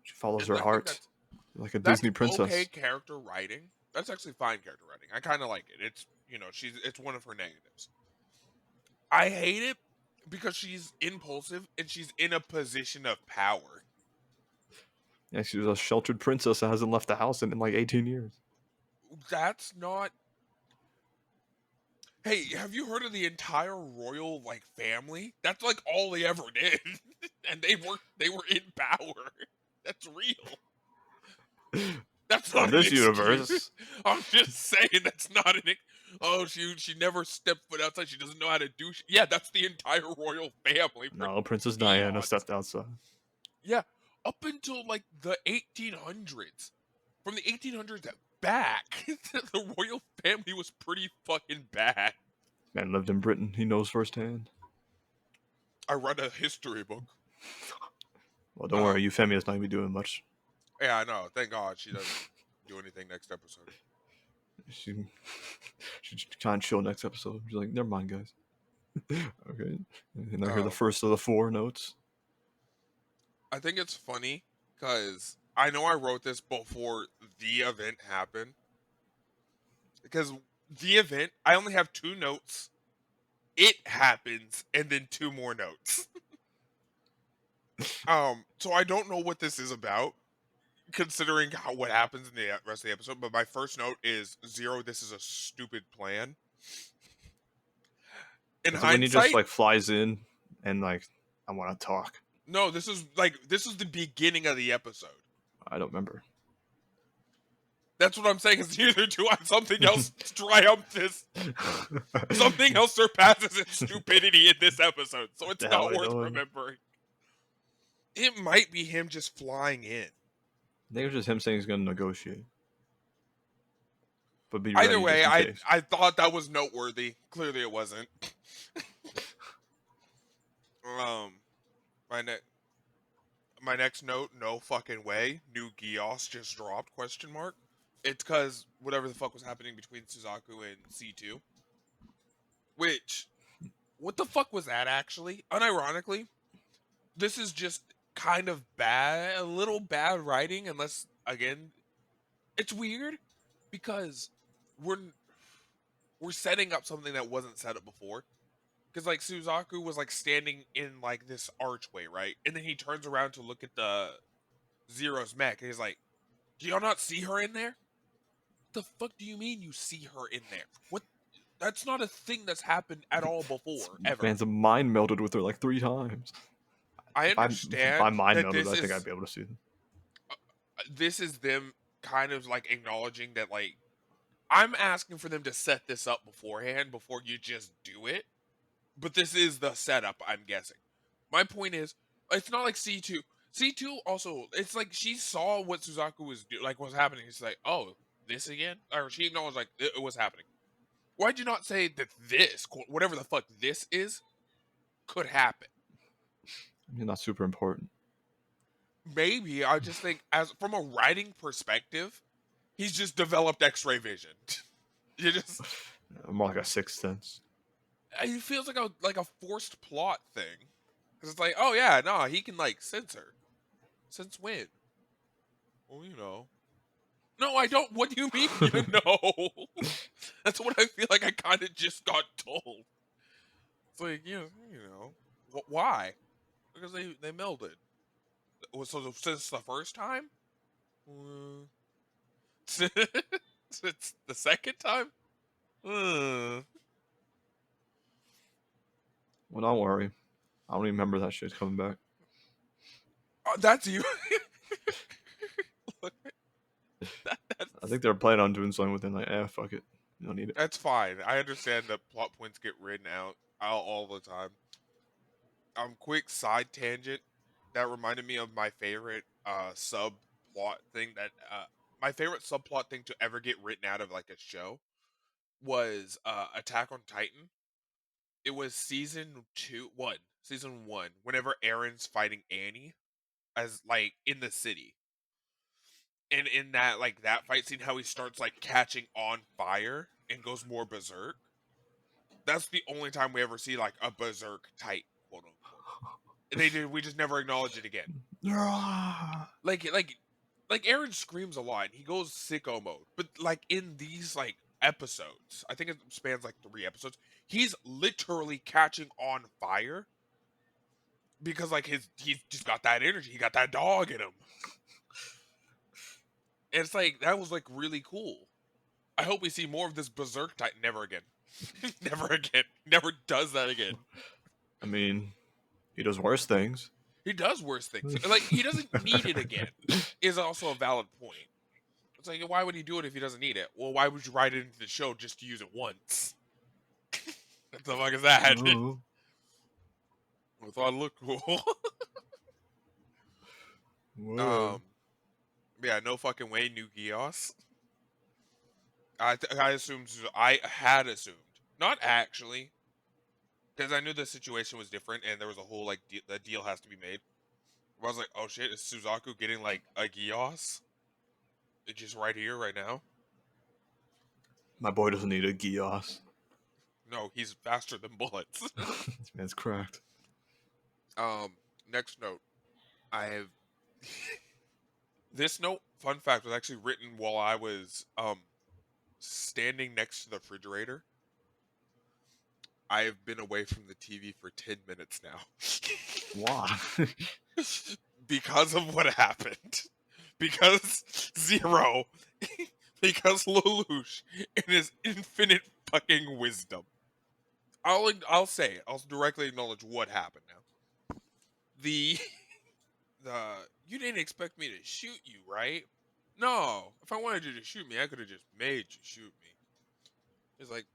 [SPEAKER 2] She follows
[SPEAKER 1] And
[SPEAKER 2] her
[SPEAKER 1] I think
[SPEAKER 2] heart like a
[SPEAKER 1] that's
[SPEAKER 2] Disney princess.
[SPEAKER 1] okay character writing. That's actually fine character writing. I kind of like it. It's it's one of her negatives. I hate it because she's impulsive and she's in a position of power.
[SPEAKER 2] Yeah, she's a sheltered princess that hasn't left the house in like 18 years.
[SPEAKER 1] That's not. Hey, have you heard of the entire royal like family? That's like all they ever did, and they were in power. That's real. That's not
[SPEAKER 2] In this
[SPEAKER 1] an excuse.
[SPEAKER 2] universe,
[SPEAKER 1] I'm just saying that's not an. Oh, she never stepped foot outside. She doesn't know how to do. Yeah, that's the entire royal family. For
[SPEAKER 2] no, Princess Diana
[SPEAKER 1] eons.
[SPEAKER 2] stepped outside.
[SPEAKER 1] Yeah, up until like the 1800s. From the 1800s back, the royal family was pretty fucking bad.
[SPEAKER 2] Man lived in Britain. He knows firsthand.
[SPEAKER 1] I read a history book.
[SPEAKER 2] Well, don't worry, Euphemia's not going to be doing much.
[SPEAKER 1] Yeah, I know. Thank God she doesn't do anything next episode.
[SPEAKER 2] She's trying to chill next episode. She's like, never mind, guys. Okay. And I hear the first of the 4 notes.
[SPEAKER 1] I think it's funny because I know I wrote this before the event happened. Because the event, I only have 2 notes. It happens, and then 2 more notes. So I don't know what this is about, considering what happens in the rest of the episode. But my first note is 0. This is a stupid plan. In hindsight,
[SPEAKER 2] when he just like flies in and like, I want to talk.
[SPEAKER 1] No, this is the beginning of the episode.
[SPEAKER 2] I don't remember.
[SPEAKER 1] That's what I'm saying. Is either something else triumphs this, something else surpasses its stupidity in this episode. So it's not worth remembering. It might be him just flying in.
[SPEAKER 2] I think it was just him saying he's going to negotiate. but be
[SPEAKER 1] Either
[SPEAKER 2] ready
[SPEAKER 1] way,
[SPEAKER 2] just in case.
[SPEAKER 1] I thought that was noteworthy. Clearly, it wasn't. My ne- my next note, no fucking way. New Geass just dropped? Question mark. It's because whatever the fuck was happening between Suzaku and C2. Which, what the fuck was that actually? Unironically, this is just kind of bad, a little bad writing. Unless again, it's weird because we're we're setting up something that wasn't set up before. Because like Suzaku was like standing in like this archway, right? And then he turns around to look at the Zero's mech, and he's like, "Do y'all not see her in there? What the fuck do you mean you see her in there? What? That's not a thing that's happened at all before, ever."
[SPEAKER 2] Man's a mind melded with her like 3 times.
[SPEAKER 1] I
[SPEAKER 2] If I
[SPEAKER 1] understand
[SPEAKER 2] mind
[SPEAKER 1] that
[SPEAKER 2] melded, I think I'd be able to see them.
[SPEAKER 1] this is them kind of like acknowledging that like I'm asking for them to set this up beforehand before you just do it. But this is the setup, I'm guessing. My point is, it's not like C2. C2 also, it's like she saw what Suzaku was like was happening. It's like, oh, this again, or she acknowledged like it was happening. Why'd you not say that this, whatever the fuck this is, could happen?
[SPEAKER 2] I mean, not super important.
[SPEAKER 1] Maybe I just think, as from a writing perspective, he's just developed X-ray vision. You just,
[SPEAKER 2] More like a sixth sense.
[SPEAKER 1] it feels like a forced plot thing. Because it's like, oh yeah, no, he can like sense her. Since when? Well, you know. No, I don't. What do you mean you know? That's what I feel like I kind of just got told. It's like, you know. Why? Because they melded. So since the first time? Uh, since the second time? Uh,
[SPEAKER 2] Well, don't worry. I don't even remember that shit coming back.
[SPEAKER 1] that's you.
[SPEAKER 2] I think they're planning on doing something within like, fuck it. You don't need it.
[SPEAKER 1] That's fine. I understand that plot points get written out all the time. Quick side tangent. That reminded me of my favorite subplot thing that my favorite subplot thing to ever get written out of like a show was Attack on Titan. It was season one. Whenever Aaron's fighting Annie as like in the city, and in that like that fight scene, how he starts like catching on fire and goes more berserk. That's the only time we ever see like a berserk Titan, quote unquote. They did. We just never acknowledge it again. Like Aaron screams a lot. He goes sicko mode. But like in these like episodes, I think it spans like 3 episodes. He's literally catching on fire because like he's just got that energy. He got that dog in him. And it's like that was like really cool. I hope we see more of this berserk Titan. Never again. Never again. Never does that again.
[SPEAKER 2] I mean, he does worse things.
[SPEAKER 1] He does worse things. Like he doesn't need it again. Is also a valid point. It's like, why would he do it if he doesn't need it? Well, why would you write it into the show just to use it once? What the fuck is that?
[SPEAKER 2] Oh.
[SPEAKER 1] I thought it looked cool.
[SPEAKER 2] Whoa.
[SPEAKER 1] Yeah, no fucking way, new Geass. I assumed, I had assumed, not actually, because I knew the situation was different and there was a whole like the deal has to be made. I was like, oh shit, is Suzaku getting like a Geass? It's just right here, right now.
[SPEAKER 2] My boy doesn't need a Geass.
[SPEAKER 1] No, he's faster than bullets.
[SPEAKER 2] This man's cracked.
[SPEAKER 1] Next note. I have this note, fun fact, was actually written while I was standing next to the refrigerator. I have been away from the TV for 10 minutes now.
[SPEAKER 2] Why?
[SPEAKER 1] Because of what happened. Because Zero. Because Lelouch and his infinite fucking wisdom. I'll say it. I'll directly acknowledge what happened now. The you didn't expect me to shoot you, right? No. If I wanted you to shoot me, I could have just made you shoot me. He's like,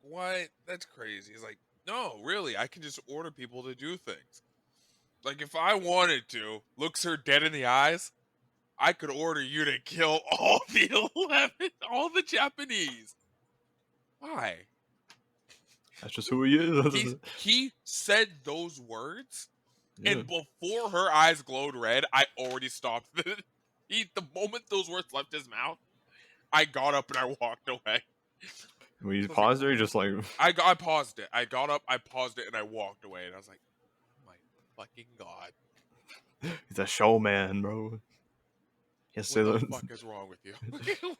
[SPEAKER 1] what? That's crazy. He's like, no, really, I can just order people to do things. Like, if I wanted to, looks her dead in the eyes. I could order you to kill all the 11, all the Japanese. Why?
[SPEAKER 2] That's just who he is.
[SPEAKER 1] He said those words,
[SPEAKER 2] Yeah.
[SPEAKER 1] and before her eyes glowed red, I already stopped. The moment those words left his mouth, I got up and I walked away.
[SPEAKER 2] When you
[SPEAKER 1] I was like,
[SPEAKER 2] paused there, you just like
[SPEAKER 1] I paused it. I got up, I paused it, and I walked away. And I was like, oh my fucking god.
[SPEAKER 2] he's a showman, bro. Yes, say
[SPEAKER 1] What the
[SPEAKER 2] that.
[SPEAKER 1] fuck is wrong with you?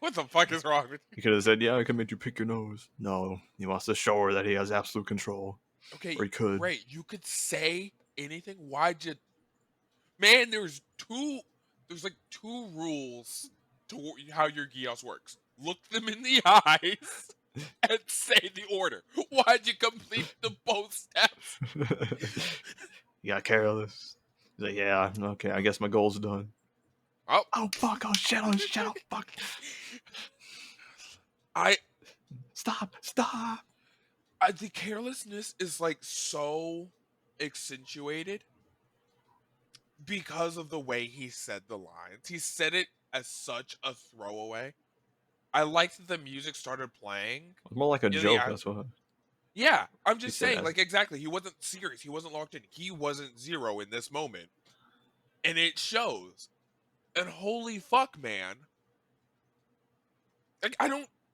[SPEAKER 1] What the fuck is wrong with you?
[SPEAKER 2] He could have said, "Yeah, I can make you pick your nose." No, he wants to show her that he has absolute control,
[SPEAKER 1] Okay,
[SPEAKER 2] or he could.
[SPEAKER 1] great. You could say anything. Why'd you? Man, there's like two rules to how your Geass works. Look them in the eyes and say the order. Why'd you complete the both steps?
[SPEAKER 2] He got careless. He's like, "Yeah, okay, I guess my goal's done."
[SPEAKER 1] Oh,
[SPEAKER 2] Oh fuck! Oh shit! Oh shit! Oh fuck!
[SPEAKER 1] I
[SPEAKER 2] Stop!
[SPEAKER 1] the carelessness is like so accentuated because of the way he said the lines. He said it as such a throwaway. I liked that the music started playing
[SPEAKER 2] It's more like a
[SPEAKER 1] in the
[SPEAKER 2] joke. That's what
[SPEAKER 1] yeah, I'm
[SPEAKER 2] he
[SPEAKER 1] just
[SPEAKER 2] said.
[SPEAKER 1] saying,
[SPEAKER 2] As
[SPEAKER 1] like, exactly. He wasn't serious. He wasn't locked in. He wasn't Zero in this moment. And it shows. And holy fuck, man. Like,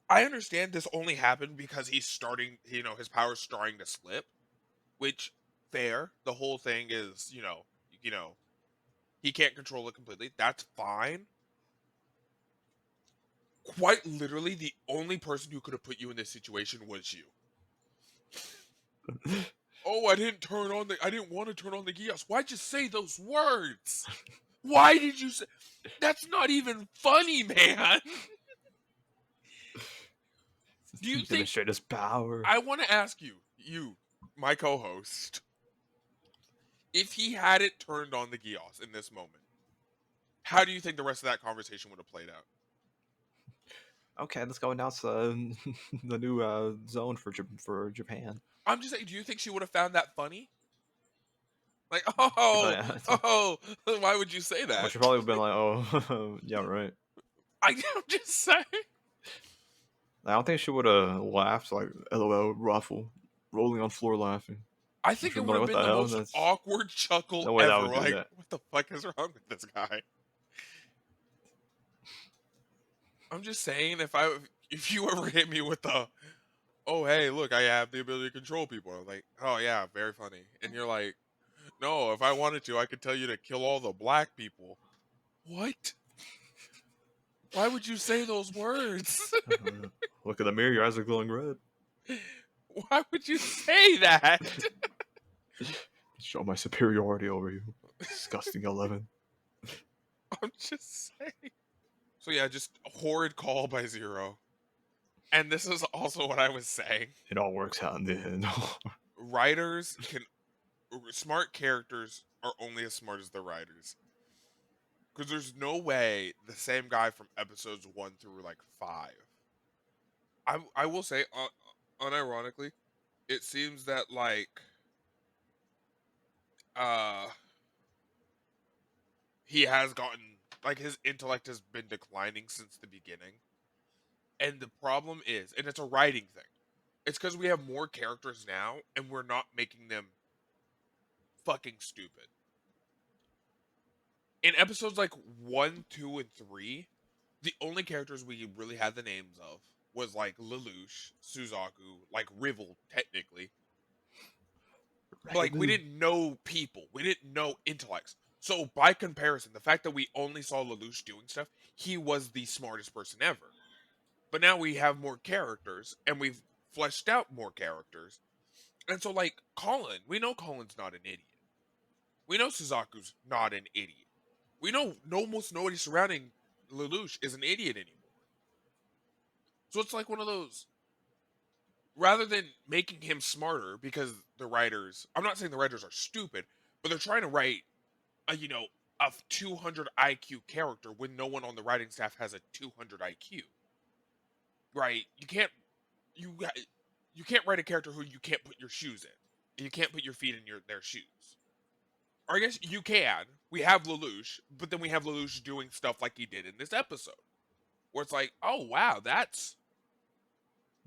[SPEAKER 1] I understand this only happened because he's starting, his power's starting to slip, which, fair. The whole thing is, he can't control it completely. That's fine. Quite literally, the only person who could have put you in this situation was you. Oh, I didn't want to turn on the Geass. Why'd you say those words? Why did you say? That's not even funny, man. Do you think?
[SPEAKER 2] demonstrate his power?
[SPEAKER 1] I want to ask you, my co-host, if he had it turned on the Geass in this moment, how do you think the rest of that conversation would have played out?
[SPEAKER 2] Okay, let's go announce the new zone for Japan.
[SPEAKER 1] I'm just saying, do you think she would have found that funny? Like,
[SPEAKER 2] But,
[SPEAKER 1] why would you say
[SPEAKER 2] well,
[SPEAKER 1] that?
[SPEAKER 2] she probably would have been like, "Oh, yeah, right."
[SPEAKER 1] I'm just saying.
[SPEAKER 2] I don't think she would have laughed like LOL, ruffle, rolling on floor laughing.
[SPEAKER 1] I think
[SPEAKER 2] She'd
[SPEAKER 1] it
[SPEAKER 2] be
[SPEAKER 1] would
[SPEAKER 2] like,
[SPEAKER 1] have
[SPEAKER 2] "What
[SPEAKER 1] been
[SPEAKER 2] the
[SPEAKER 1] the
[SPEAKER 2] hell?"
[SPEAKER 1] most
[SPEAKER 2] That's
[SPEAKER 1] awkward chuckle
[SPEAKER 2] no way that
[SPEAKER 1] ever.
[SPEAKER 2] would do
[SPEAKER 1] Like,
[SPEAKER 2] that.
[SPEAKER 1] what the fuck is wrong with this guy? I'm just saying, if you ever hit me with the, oh hey, look, I have the ability to control people. I'm like, oh yeah, very funny. And you're like, no, if I wanted to, I could tell you to kill all the black people. What? Why would you say those words?
[SPEAKER 2] Look at the mirror, your eyes are glowing red.
[SPEAKER 1] Why would you say that?
[SPEAKER 2] Show my superiority over you. Disgusting 11.
[SPEAKER 1] I'm just saying. So yeah, just a horrid call by Zero. And this is also what I was saying.
[SPEAKER 2] It all works out in the end.
[SPEAKER 1] Writers can smart characters are only as smart as the writers. Because there's no way the same guy from episodes 1 through like 5. I will say, unironically, it seems that like uh he has gotten like his intellect has been declining since the beginning. And the problem is, and it's a writing thing. It's because we have more characters now, and we're not making them fucking stupid. In episodes like 1, 2, and 3, the only characters we really had the names of was like Lelouch, Suzaku, like Rivel, technically. But like we didn't know people, we didn't know intellects. So by comparison, the fact that we only saw Lelouch doing stuff, he was the smartest person ever. But now we have more characters, and we've fleshed out more characters. And so like Colin, we know Colin's not an idiot. We know Suzaku's not an idiot. We know almost nobody surrounding Lelouch is an idiot anymore. So it's like one of those. Rather than making him smarter, because the writers, I'm not saying the writers are stupid, but they're trying to write a 200 IQ character when no one on the writing staff has a 200 IQ. Right? You you can't write a character who you can't put your shoes in. You can't put your feet in their shoes. Or I guess you can. we have Lelouch, but then we have Lelouch doing stuff like he did in this episode, where it's like, oh wow, that's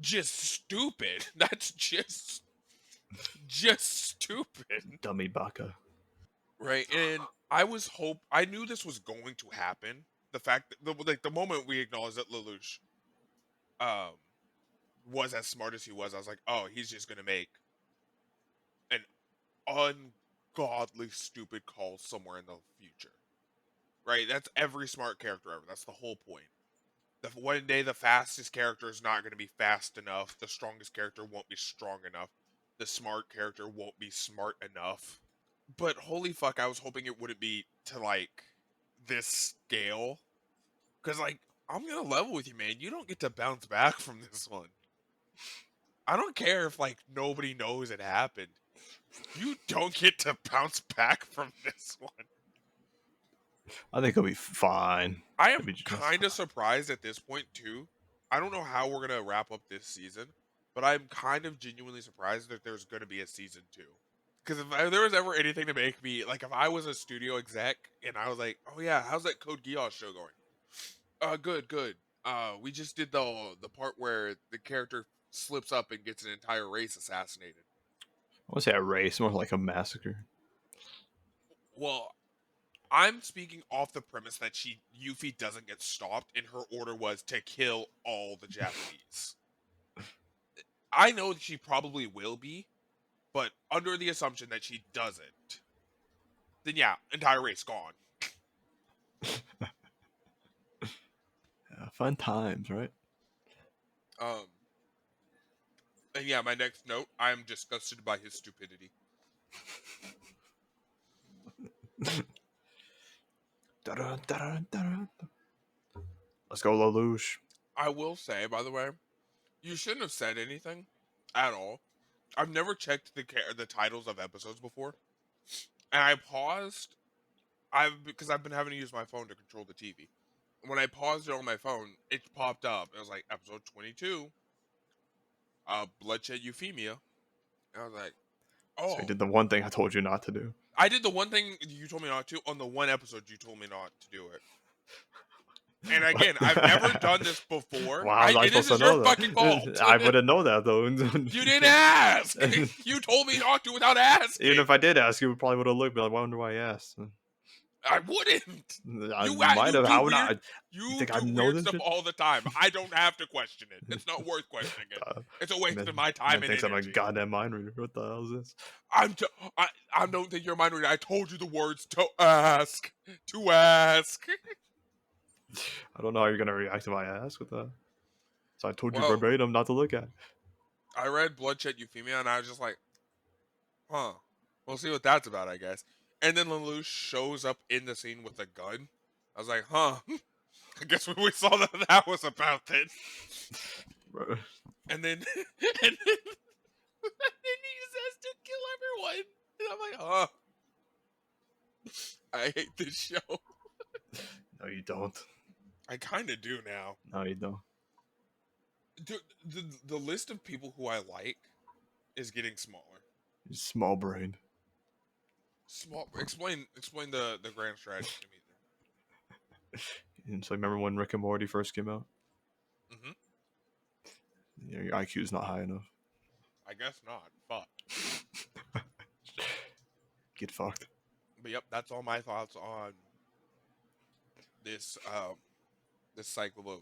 [SPEAKER 1] just stupid. That's just stupid,
[SPEAKER 2] Dummy baka.
[SPEAKER 1] right? And I knew this was going to happen. The fact that the moment we acknowledged that Lelouch um was as smart as he was, I was like, oh, he's just gonna make an ungodly stupid call somewhere in the future. Right? That's every smart character ever. That's the whole point. One day the fastest character is not going to be fast enough. The strongest character won't be strong enough. The smart character won't be smart enough. But holy fuck, I was hoping it wouldn't be to like this scale. Because like, I'm going to level with you, man. You don't get to bounce back from this one. I don't care if like nobody knows it happened. You don't get to bounce back from this one.
[SPEAKER 2] I think he'll be fine.
[SPEAKER 1] I
[SPEAKER 2] He'll
[SPEAKER 1] am
[SPEAKER 2] be just
[SPEAKER 1] kind of surprised at this point too. I don't know how we're gonna wrap up this season, but I'm kind of genuinely surprised that there's gonna be a season 2. Because if there was ever anything to make me like, if I was a studio exec and I was like, oh yeah, how's that Code Geass show going? Good, good. We just did the part where the character slips up and gets an entire race assassinated.
[SPEAKER 2] I want to say a race, more like a massacre.
[SPEAKER 1] Well, I'm speaking off the premise that Euphy doesn't get stopped, and her order was to kill all the Japanese. I know that she probably will be, but under the assumption that she doesn't, then yeah, entire race gone.
[SPEAKER 2] Yeah, fun times, right?
[SPEAKER 1] Um, and yeah, my next note: I am disgusted by his stupidity.
[SPEAKER 2] Dun, dun, dun. Let's go, Lelouch.
[SPEAKER 1] I will say, by the way, you shouldn't have said anything at all. I've never checked the titles of episodes before, and I paused. Because I've been having to use my phone to control the TV. When I paused it on my phone, it popped up. It was like episode 22, bloodshed euphemia. And I was like,
[SPEAKER 2] So he
[SPEAKER 1] oh,
[SPEAKER 2] did the one thing I told you not to do.
[SPEAKER 1] I did the one thing you told me not to on the one episode you told me not to do it. And again, I've never done this before.
[SPEAKER 2] Well, how was I
[SPEAKER 1] This
[SPEAKER 2] supposed to
[SPEAKER 1] is your
[SPEAKER 2] know
[SPEAKER 1] fucking fault.
[SPEAKER 2] that? I wouldn't know that though.
[SPEAKER 1] You didn't ask. You told me not to without asking.
[SPEAKER 2] Even if I did ask, you probably would have looked. But I wonder why I asked.
[SPEAKER 1] I wouldn't.
[SPEAKER 2] I
[SPEAKER 1] You
[SPEAKER 2] might have.
[SPEAKER 1] do
[SPEAKER 2] How would
[SPEAKER 1] weird.
[SPEAKER 2] I?
[SPEAKER 1] You
[SPEAKER 2] think I
[SPEAKER 1] do
[SPEAKER 2] know
[SPEAKER 1] weird
[SPEAKER 2] this
[SPEAKER 1] stuff
[SPEAKER 2] shit?
[SPEAKER 1] all the time. I don't have to question it. It's not worth questioning it. It's a waste of my time and
[SPEAKER 2] thinks I'm a
[SPEAKER 1] energy.
[SPEAKER 2] goddamn mind reader. What the hell is this?
[SPEAKER 1] I don't think you're a mind reader. I told you the words to ask. To ask.
[SPEAKER 2] I don't know how you're gonna react if I ask with that. So I told you
[SPEAKER 1] Well,
[SPEAKER 2] verbatim not to look at.
[SPEAKER 1] I read Bloodshed Euphemia and I was just like, huh. We'll see what that's about, I guess. And then Lelouch shows up in the scene with a gun. I was like, huh. I guess we saw that was about then. And then, and then he says to kill everyone. And I'm like, huh. I hate this show.
[SPEAKER 2] No, you don't.
[SPEAKER 1] I kind of do now.
[SPEAKER 2] No, you don't.
[SPEAKER 1] Dude, the list of people who I like is getting smaller.
[SPEAKER 2] You're small brained.
[SPEAKER 1] Small. Explain the grand strategy to me
[SPEAKER 2] And so remember when Rick and Morty first came out?
[SPEAKER 1] then. Mm-hmm.
[SPEAKER 2] Yeah, your IQ's not high enough.
[SPEAKER 1] I guess not. Fuck.
[SPEAKER 2] Get fucked.
[SPEAKER 1] But yep, that's all my thoughts on this this cycle of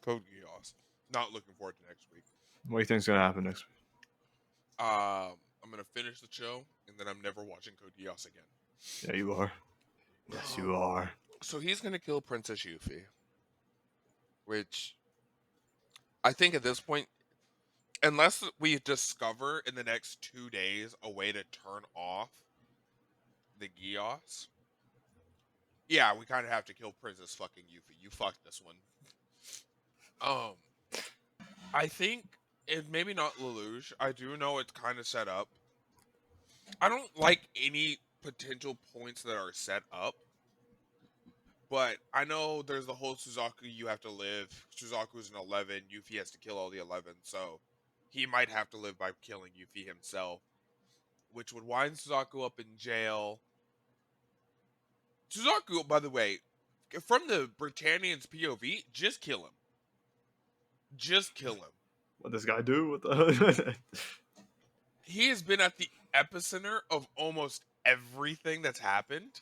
[SPEAKER 1] Code Geass. Not looking forward to next week.
[SPEAKER 2] What do you think's gonna happen next week?
[SPEAKER 1] I'm gonna finish the show and then I'm never watching Code Geass again.
[SPEAKER 2] Yeah, you are. Yes, you are.
[SPEAKER 1] So he's gonna kill Princess Euphy, which I think at this point, unless we discover in the next 2 days a way to turn off the Geass, yeah, we kind of have to kill Princess fucking Euphy. You fucked this one. I think it maybe not Lelouch. I do know it's kind of set up. I don't like any potential points that are set up, but I know there's the whole Suzaku you have to live. Suzaku's an 11. Euphy has to kill all the 11, so he might have to live by killing Euphy himself, which would wind Suzaku up in jail. Suzaku, by the way, from the Britannian's POV, just kill him. Just kill him.
[SPEAKER 2] What this guy do? What the?
[SPEAKER 1] He has been at the epicenter of almost everything that's happened.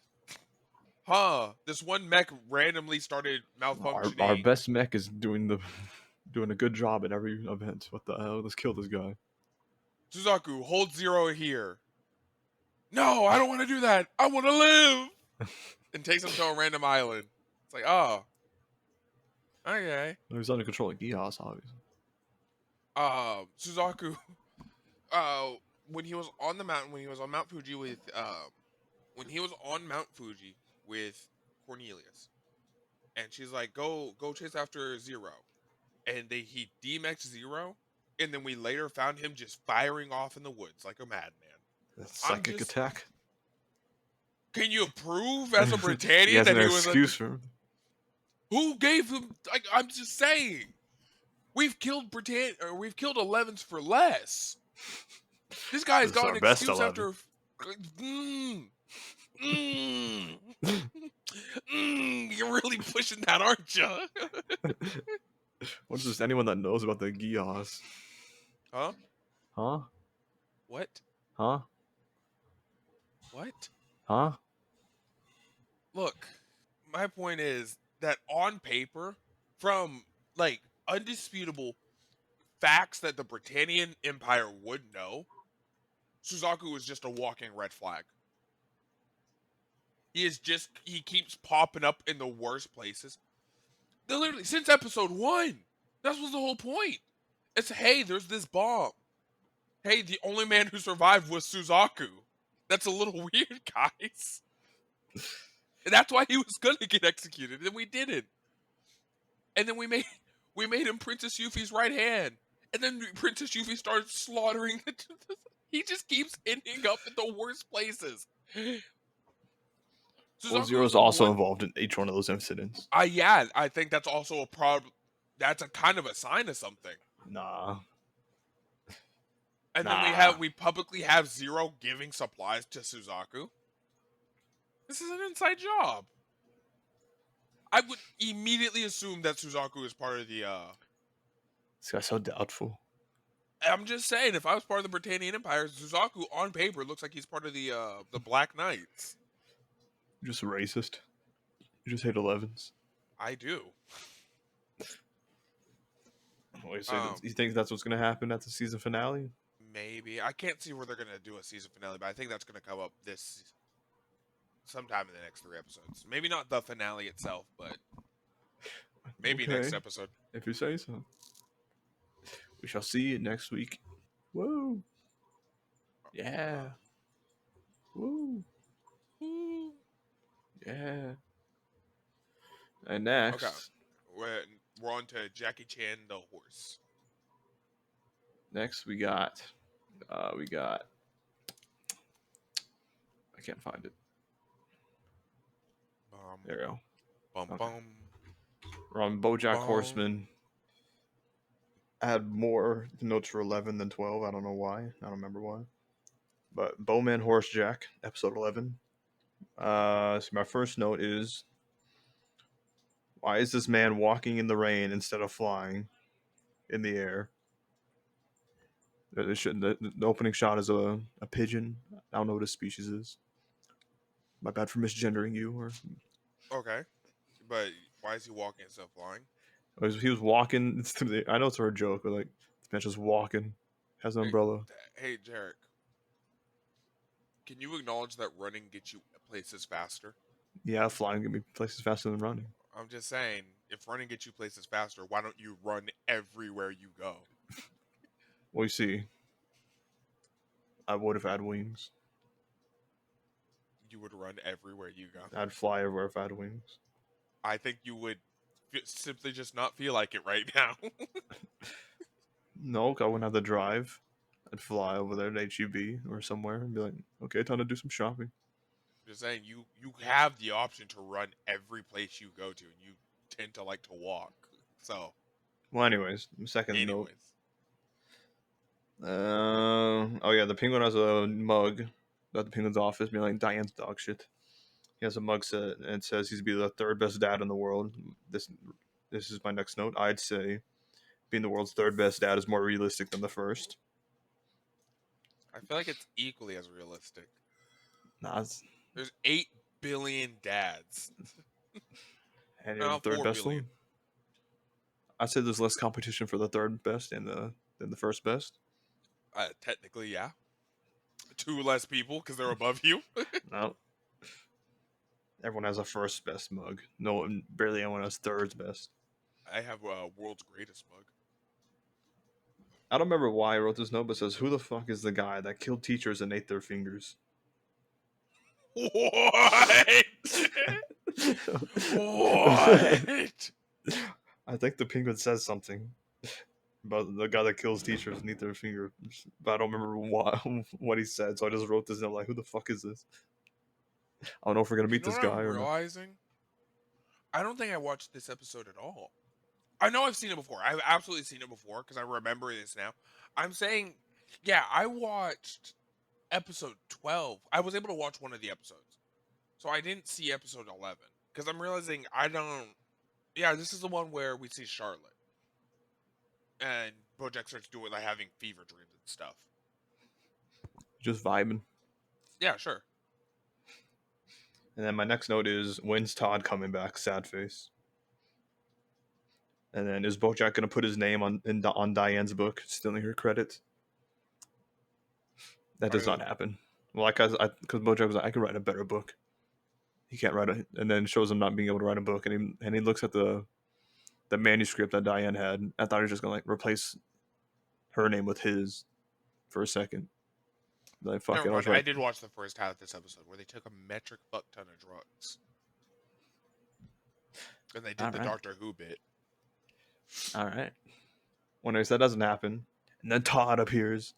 [SPEAKER 1] This one mech randomly started
[SPEAKER 2] Our
[SPEAKER 1] malfunctioning.
[SPEAKER 2] best mech is doing a good job at every event. What the hell? Let's kill this guy.
[SPEAKER 1] Suzaku, hold 0 here. No, I don't want to do that. I want to live. And takes him to a random island. It's like, oh, okay.
[SPEAKER 2] He's under control of Geass, obviously.
[SPEAKER 1] Suzaku, when he was on the mountain, when he was on Mount Fuji with, when he was on Mount Fuji with Cornelius, and she's like, go chase after 0, and he demexed 0, and then we later found him just firing off in the woods like a madman.
[SPEAKER 2] That's psychic attack.
[SPEAKER 1] Can you prove as a
[SPEAKER 2] He
[SPEAKER 1] Britannian
[SPEAKER 2] has
[SPEAKER 1] that
[SPEAKER 2] an
[SPEAKER 1] he was
[SPEAKER 2] excuse for him.
[SPEAKER 1] Who gave him? Like, I'm just saying, we've killed 11s for less. This guy's
[SPEAKER 2] This is
[SPEAKER 1] got
[SPEAKER 2] our
[SPEAKER 1] an
[SPEAKER 2] best
[SPEAKER 1] excuse
[SPEAKER 2] 11.
[SPEAKER 1] after. You're really pushing that, aren't you?
[SPEAKER 2] What's just anyone that knows about the Geass?
[SPEAKER 1] Huh?
[SPEAKER 2] Huh?
[SPEAKER 1] What?
[SPEAKER 2] Huh?
[SPEAKER 1] What?
[SPEAKER 2] Huh?
[SPEAKER 1] Look, my point is that on paper, from like undisputable facts that the Britannian Empire would know, Suzaku is just a walking red flag. He keeps popping up in the worst places. They're literally, since episode 1, that was the whole point. It's, hey, there's this bomb. Hey, the only man who survived was Suzaku. That's a little weird, guys. And that's why he was gonna get executed, and we didn't. And then we made him Princess Euphy's right hand. And then Princess Euphy starts slaughtering. He just keeps ending up in the worst places.
[SPEAKER 2] Well,
[SPEAKER 1] Suzaku
[SPEAKER 2] Zero
[SPEAKER 1] is
[SPEAKER 2] is
[SPEAKER 1] the
[SPEAKER 2] also
[SPEAKER 1] one.
[SPEAKER 2] involved in each one of those incidents.
[SPEAKER 1] Yeah, I think that's also a problem. That's a kind of a sign of something.
[SPEAKER 2] Nah.
[SPEAKER 1] And
[SPEAKER 2] Nah.
[SPEAKER 1] then we publicly have 0 giving supplies to Suzaku. This is an inside job. I would immediately assume that Suzaku is part of the.
[SPEAKER 2] This guy's so doubtful.
[SPEAKER 1] I'm just saying, if I was part of the Britannian Empire, Suzaku on paper looks like he's part of the Black Knights.
[SPEAKER 2] You're just racist. You just hate 11s.
[SPEAKER 1] I do.
[SPEAKER 2] You think that's what's going to happen at the season finale?
[SPEAKER 1] Maybe. I can't see where they're going to do a season finale, but I think that's going to come up sometime in the next 3 episodes. Maybe not the finale itself, but maybe next episode.
[SPEAKER 2] If you say so. We shall see it next week. Woo! Yeah. Woo!
[SPEAKER 1] Woo.
[SPEAKER 2] Yeah. And next,
[SPEAKER 1] Okay, we're on to Jackie Chan the horse.
[SPEAKER 2] Next we got. I can't find it. There we go. Okay. We're on Bojack Horseman. I had more notes for 11 than 12. I don't know why. I don't remember why. But Bowman Horsejack, episode 11. So my first note is, why is this man walking in the rain instead of flying in the air? The opening shot is a pigeon. I don't know what his species is. My bad for misgendering you. Or
[SPEAKER 1] Okay, but why is he walking instead of flying?
[SPEAKER 2] he was walking. I know it's a joke, but like this man's just walking, has an umbrella.
[SPEAKER 1] Hey, Jarek, can you acknowledge that running gets you places faster?
[SPEAKER 2] Yeah, flying get me places faster than running.
[SPEAKER 1] I'm just saying, if running gets you places faster, why don't you run everywhere you go?
[SPEAKER 2] Well, you see, I would have had wings.
[SPEAKER 1] You would run everywhere you go.
[SPEAKER 2] I'd fly everywhere if I had wings.
[SPEAKER 1] I think you would simply just not feel like it right now.
[SPEAKER 2] No, I wouldn't have the drive. I'd fly over there to HEB or somewhere and be like, okay, time to do some shopping.
[SPEAKER 1] Just saying, you have the option to run every place you go to, and you tend to like to walk. So,
[SPEAKER 2] well, anyways, second note.
[SPEAKER 1] anyways,
[SPEAKER 2] Oh yeah, the penguin has a mug at the penguin's office, being like Diane's dog shit. He has a mug set and it says he's be the third best dad in the world. This is my next note. I'd say being the world's third best dad is more realistic than the first.
[SPEAKER 1] I feel like it's equally as realistic.
[SPEAKER 2] Nah,
[SPEAKER 1] There's 8 billion dads.
[SPEAKER 2] and you're the third
[SPEAKER 1] 4
[SPEAKER 2] best
[SPEAKER 1] billion.
[SPEAKER 2] one. I'd say there's less competition for the third best than the first best.
[SPEAKER 1] Technically, yeah. 2 less people because they're above you.
[SPEAKER 2] No. Everyone has a first best mug. No, barely anyone has third best.
[SPEAKER 1] I have world's greatest mug.
[SPEAKER 2] I don't remember why I wrote this note, but it says, "Who the fuck is the guy that killed teachers and ate their fingers?"
[SPEAKER 1] What? What?
[SPEAKER 2] I think the penguin says something about the guy that kills teachers and eat their fingers, but I don't remember what he said. So I just wrote this note like, "Who the fuck is this?" I don't know if we're gonna
[SPEAKER 1] You
[SPEAKER 2] meet
[SPEAKER 1] know
[SPEAKER 2] this
[SPEAKER 1] what
[SPEAKER 2] guy
[SPEAKER 1] I'm
[SPEAKER 2] or not.
[SPEAKER 1] realizing? I don't think I watched this episode at all. I know I've seen it before. I've absolutely seen it before because I remember this now. I'm saying, yeah, I watched episode 12. I was able to watch one of the episodes. So I didn't see episode 11 because I'm realizing I don't. Yeah, this is the one where we see Charlotte and Bojack starts doing like having fever dreams and stuff.
[SPEAKER 2] Just vibing.
[SPEAKER 1] Yeah, sure.
[SPEAKER 2] And then my next note is, "When's Todd coming back?" Sad face. And then, is Bojack gonna put his name on Diane's book, stealing her credits? That does not happen. Well, because Bojack was like, "I could write a better book." He can't write it, and then shows him not being able to write a book, and he looks at the manuscript that Diane had. I thought he was just gonna like replace her name with his for a second. Like, fuck
[SPEAKER 1] Never
[SPEAKER 2] it, I'll just
[SPEAKER 1] mind. I
[SPEAKER 2] write.
[SPEAKER 1] did watch the first half of this episode where they took a metric fuck ton of drugs. And they did
[SPEAKER 2] All
[SPEAKER 1] the
[SPEAKER 2] right,
[SPEAKER 1] Doctor Who bit.
[SPEAKER 2] all right. When that doesn't happen, and then Todd appears.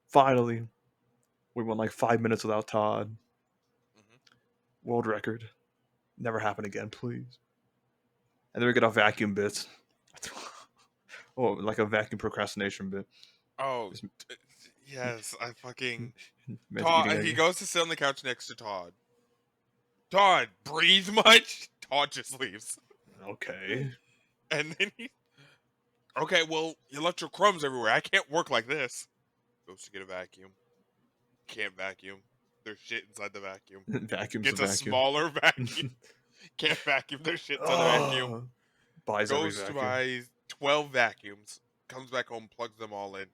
[SPEAKER 2] Finally, we went like 5 minutes without Todd.
[SPEAKER 1] Mm-hmm.
[SPEAKER 2] World record. Never happen again, please. And then we get our vacuum bits. Oh, like a vacuum procrastination bit.
[SPEAKER 1] Oh, yes. I fucking.
[SPEAKER 2] Man's
[SPEAKER 1] Todd,
[SPEAKER 2] eating
[SPEAKER 1] he
[SPEAKER 2] a.
[SPEAKER 1] goes to sit on the couch next to Todd. Todd, breathe much? Todd just leaves.
[SPEAKER 2] Okay.
[SPEAKER 1] And then he. Okay, well, you left your crumbs everywhere. I can't work like this. Goes to get a vacuum. Can't vacuum. There's shit inside the vacuum.
[SPEAKER 2] Vacuum's a
[SPEAKER 1] Gets a
[SPEAKER 2] vacuum.
[SPEAKER 1] smaller vacuum. Can't vacuum. There's shit inside the vacuum.
[SPEAKER 2] Oh, buys every
[SPEAKER 1] Goes to
[SPEAKER 2] vacuum.
[SPEAKER 1] buy 12 vacuums. Comes back home, plugs them all in.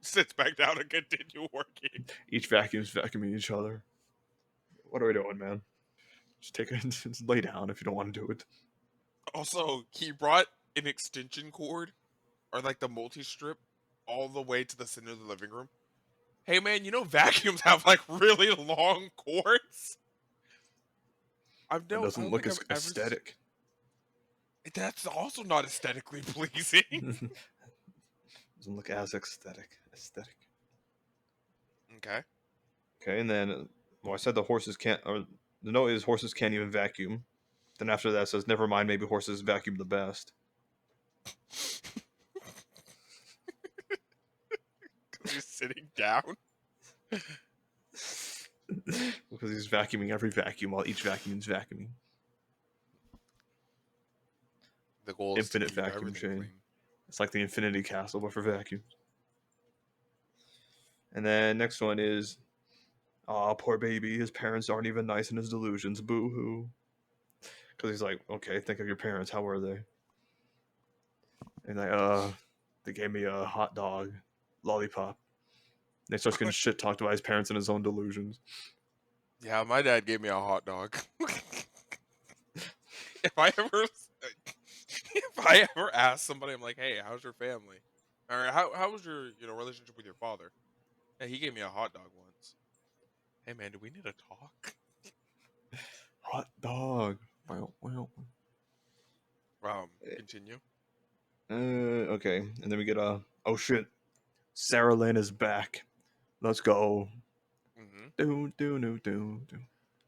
[SPEAKER 1] Sits back down and continue working.
[SPEAKER 2] Each vacuum's vacuuming each other. What are we doing, man? Just take it. Just lay down if you don't want to do it.
[SPEAKER 1] Also, he brought an extension cord, or like the multi-strip, all the way to the center of the living room. Hey man, you know vacuums have like really long cords?
[SPEAKER 2] It
[SPEAKER 1] I
[SPEAKER 2] doesn't
[SPEAKER 1] don't
[SPEAKER 2] look
[SPEAKER 1] think
[SPEAKER 2] as
[SPEAKER 1] I've ever
[SPEAKER 2] aesthetic.
[SPEAKER 1] That's also not aesthetically pleasing.
[SPEAKER 2] Doesn't look as aesthetic.
[SPEAKER 1] Okay.
[SPEAKER 2] Okay, and then, well, I said the horses can't, or the note is horses can't even vacuum. Then after that it says, "Never mind, maybe horses vacuum the best."
[SPEAKER 1] Because he's sitting down.
[SPEAKER 2] Because he's vacuuming every vacuum while each vacuum is vacuuming.
[SPEAKER 1] The goal is
[SPEAKER 2] Infinite
[SPEAKER 1] to keep
[SPEAKER 2] vacuum
[SPEAKER 1] everything
[SPEAKER 2] chain.
[SPEAKER 1] clean.
[SPEAKER 2] It's like the Infinity Castle, but for vacuums. And then next one is, "Aw, poor baby. His parents aren't even nice in his delusions. Boo hoo." Because he's like, "Okay, think of your parents. How were they?" And they gave me a hot dog, lollipop. And he starts getting shit talked by his parents and his own delusions.
[SPEAKER 1] Yeah, my dad gave me a hot dog. if I ever ask somebody, I'm like, "Hey, how's your family?" Or how was your relationship with your father? Hey, he gave me a hot dog once. Hey man, do we need to talk?
[SPEAKER 2] Hot dog.
[SPEAKER 1] Continue.
[SPEAKER 2] Okay. And then we get oh shit, Sarah Lynn is back. Let's go.
[SPEAKER 1] Mm-hmm.
[SPEAKER 2] Do.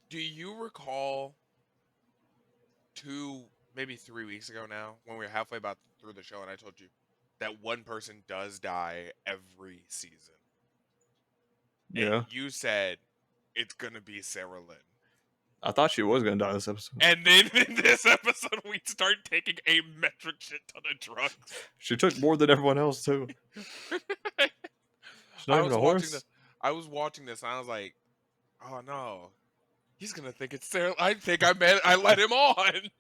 [SPEAKER 1] Do you recall maybe 3 weeks ago now, when we were halfway about through the show, and I told you that one person does die every season, and
[SPEAKER 2] Yeah.
[SPEAKER 1] you said it's gonna be Sarah Lynn.
[SPEAKER 2] I thought she was gonna die this episode.
[SPEAKER 1] And then in this episode, we start taking a metric shit ton of drugs.
[SPEAKER 2] She took more than everyone else too. She's not even a horse.
[SPEAKER 1] I was watching this, and I was like, "Oh no, he's gonna think it's Sarah. I think I let him on."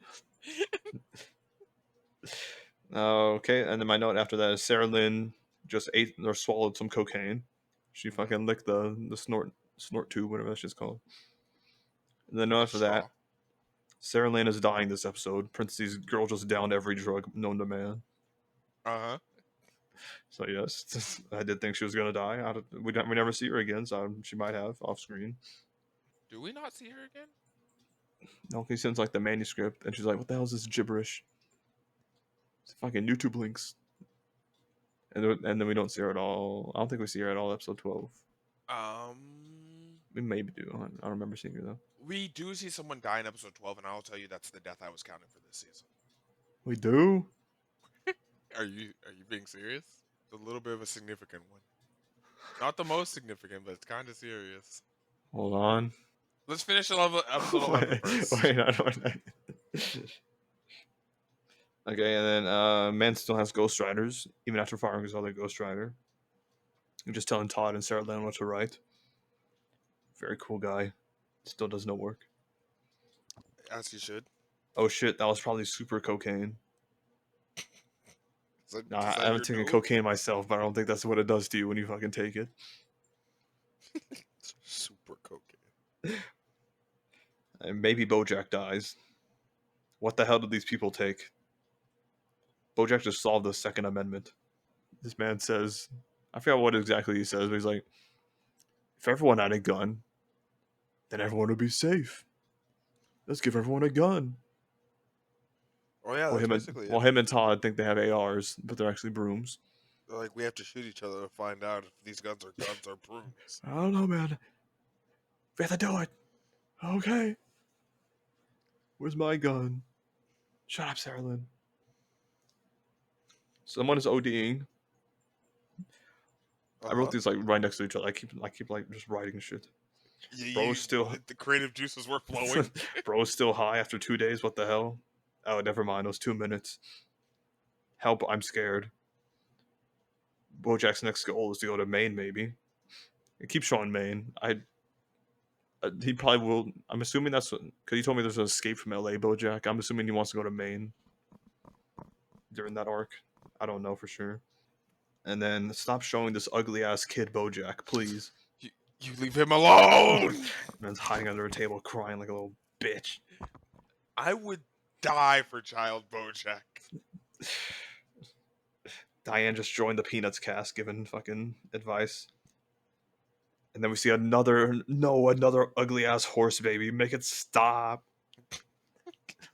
[SPEAKER 2] Okay, and then my note after that is Sarah Lynn just ate or swallowed some cocaine. She fucking licked the snort tube, whatever that shit's called. And then after that, Sarah Lynn is dying this episode. Princey's girl just downed every drug known to man.
[SPEAKER 1] Uh-huh.
[SPEAKER 2] So yes, I did think she was gonna die. We never see her again, so she might have off screen.
[SPEAKER 1] Do we not see her again?
[SPEAKER 2] No, he sends like the manuscript, and she's like, "What the hell is this gibberish?" It's fucking YouTube links. And then we don't see her at all. I don't think we see her at all. Episode 12. We maybe do. I don't remember seeing her though.
[SPEAKER 1] We do see someone die in episode 12, and I'll tell you that's the death I was counting for this season.
[SPEAKER 2] We do?
[SPEAKER 1] Are you being serious? It's a little bit of a significant one. Not the most significant, but it's kind of serious.
[SPEAKER 2] Hold on.
[SPEAKER 1] Let's finish episode 11 first.
[SPEAKER 2] Wait, I don't. Okay, and then Man still has Ghost Riders, even after firing his other Ghost Rider. I'm just telling Todd and Sarah Lynn what to write. Very cool guy. Still does no work.
[SPEAKER 1] As he should.
[SPEAKER 2] Oh shit, that was probably super cocaine. I haven't taken cocaine myself, but I don't think that's what it does to you when you fucking take it.
[SPEAKER 1] Super cocaine.
[SPEAKER 2] And maybe Bojack dies. What the hell did these people take? Bojack just solved the Second Amendment. This man says, I forgot what exactly he says, but he's like, if everyone had a gun, then everyone would be safe. Let's give everyone a gun.
[SPEAKER 1] Oh yeah, that's basically
[SPEAKER 2] it. Him and Todd think they have ARs, but they're actually brooms.
[SPEAKER 1] They're like, we have to shoot each other to find out if these guns are guns or brooms.
[SPEAKER 2] I don't know, man. We have to do it. Okay. Where's my gun? Shut up, Sarah Lynn. Someone is ODing. I wrote these like right next to each other. I keep like just writing shit. Bro's still
[SPEAKER 1] the creative juices were flowing.
[SPEAKER 2] Bro's still high after 2 days. What the hell? Oh, never mind. It was 2 minutes. Help! I'm scared. Bojack's next goal is to go to Maine. Maybe. It keeps showing Maine. He probably will. I'm assuming that's because he told me there's an escape from LA. Bojack. I'm assuming he wants to go to Maine during that arc. I don't know for sure. And then stop showing this ugly ass kid Bojack, please.
[SPEAKER 1] You leave him alone!
[SPEAKER 2] Man's hiding under a table crying like a little bitch.
[SPEAKER 1] I would die for child Bojack.
[SPEAKER 2] Diane just joined the Peanuts cast giving fucking advice. And then we see another ugly ass horse baby. Make it stop.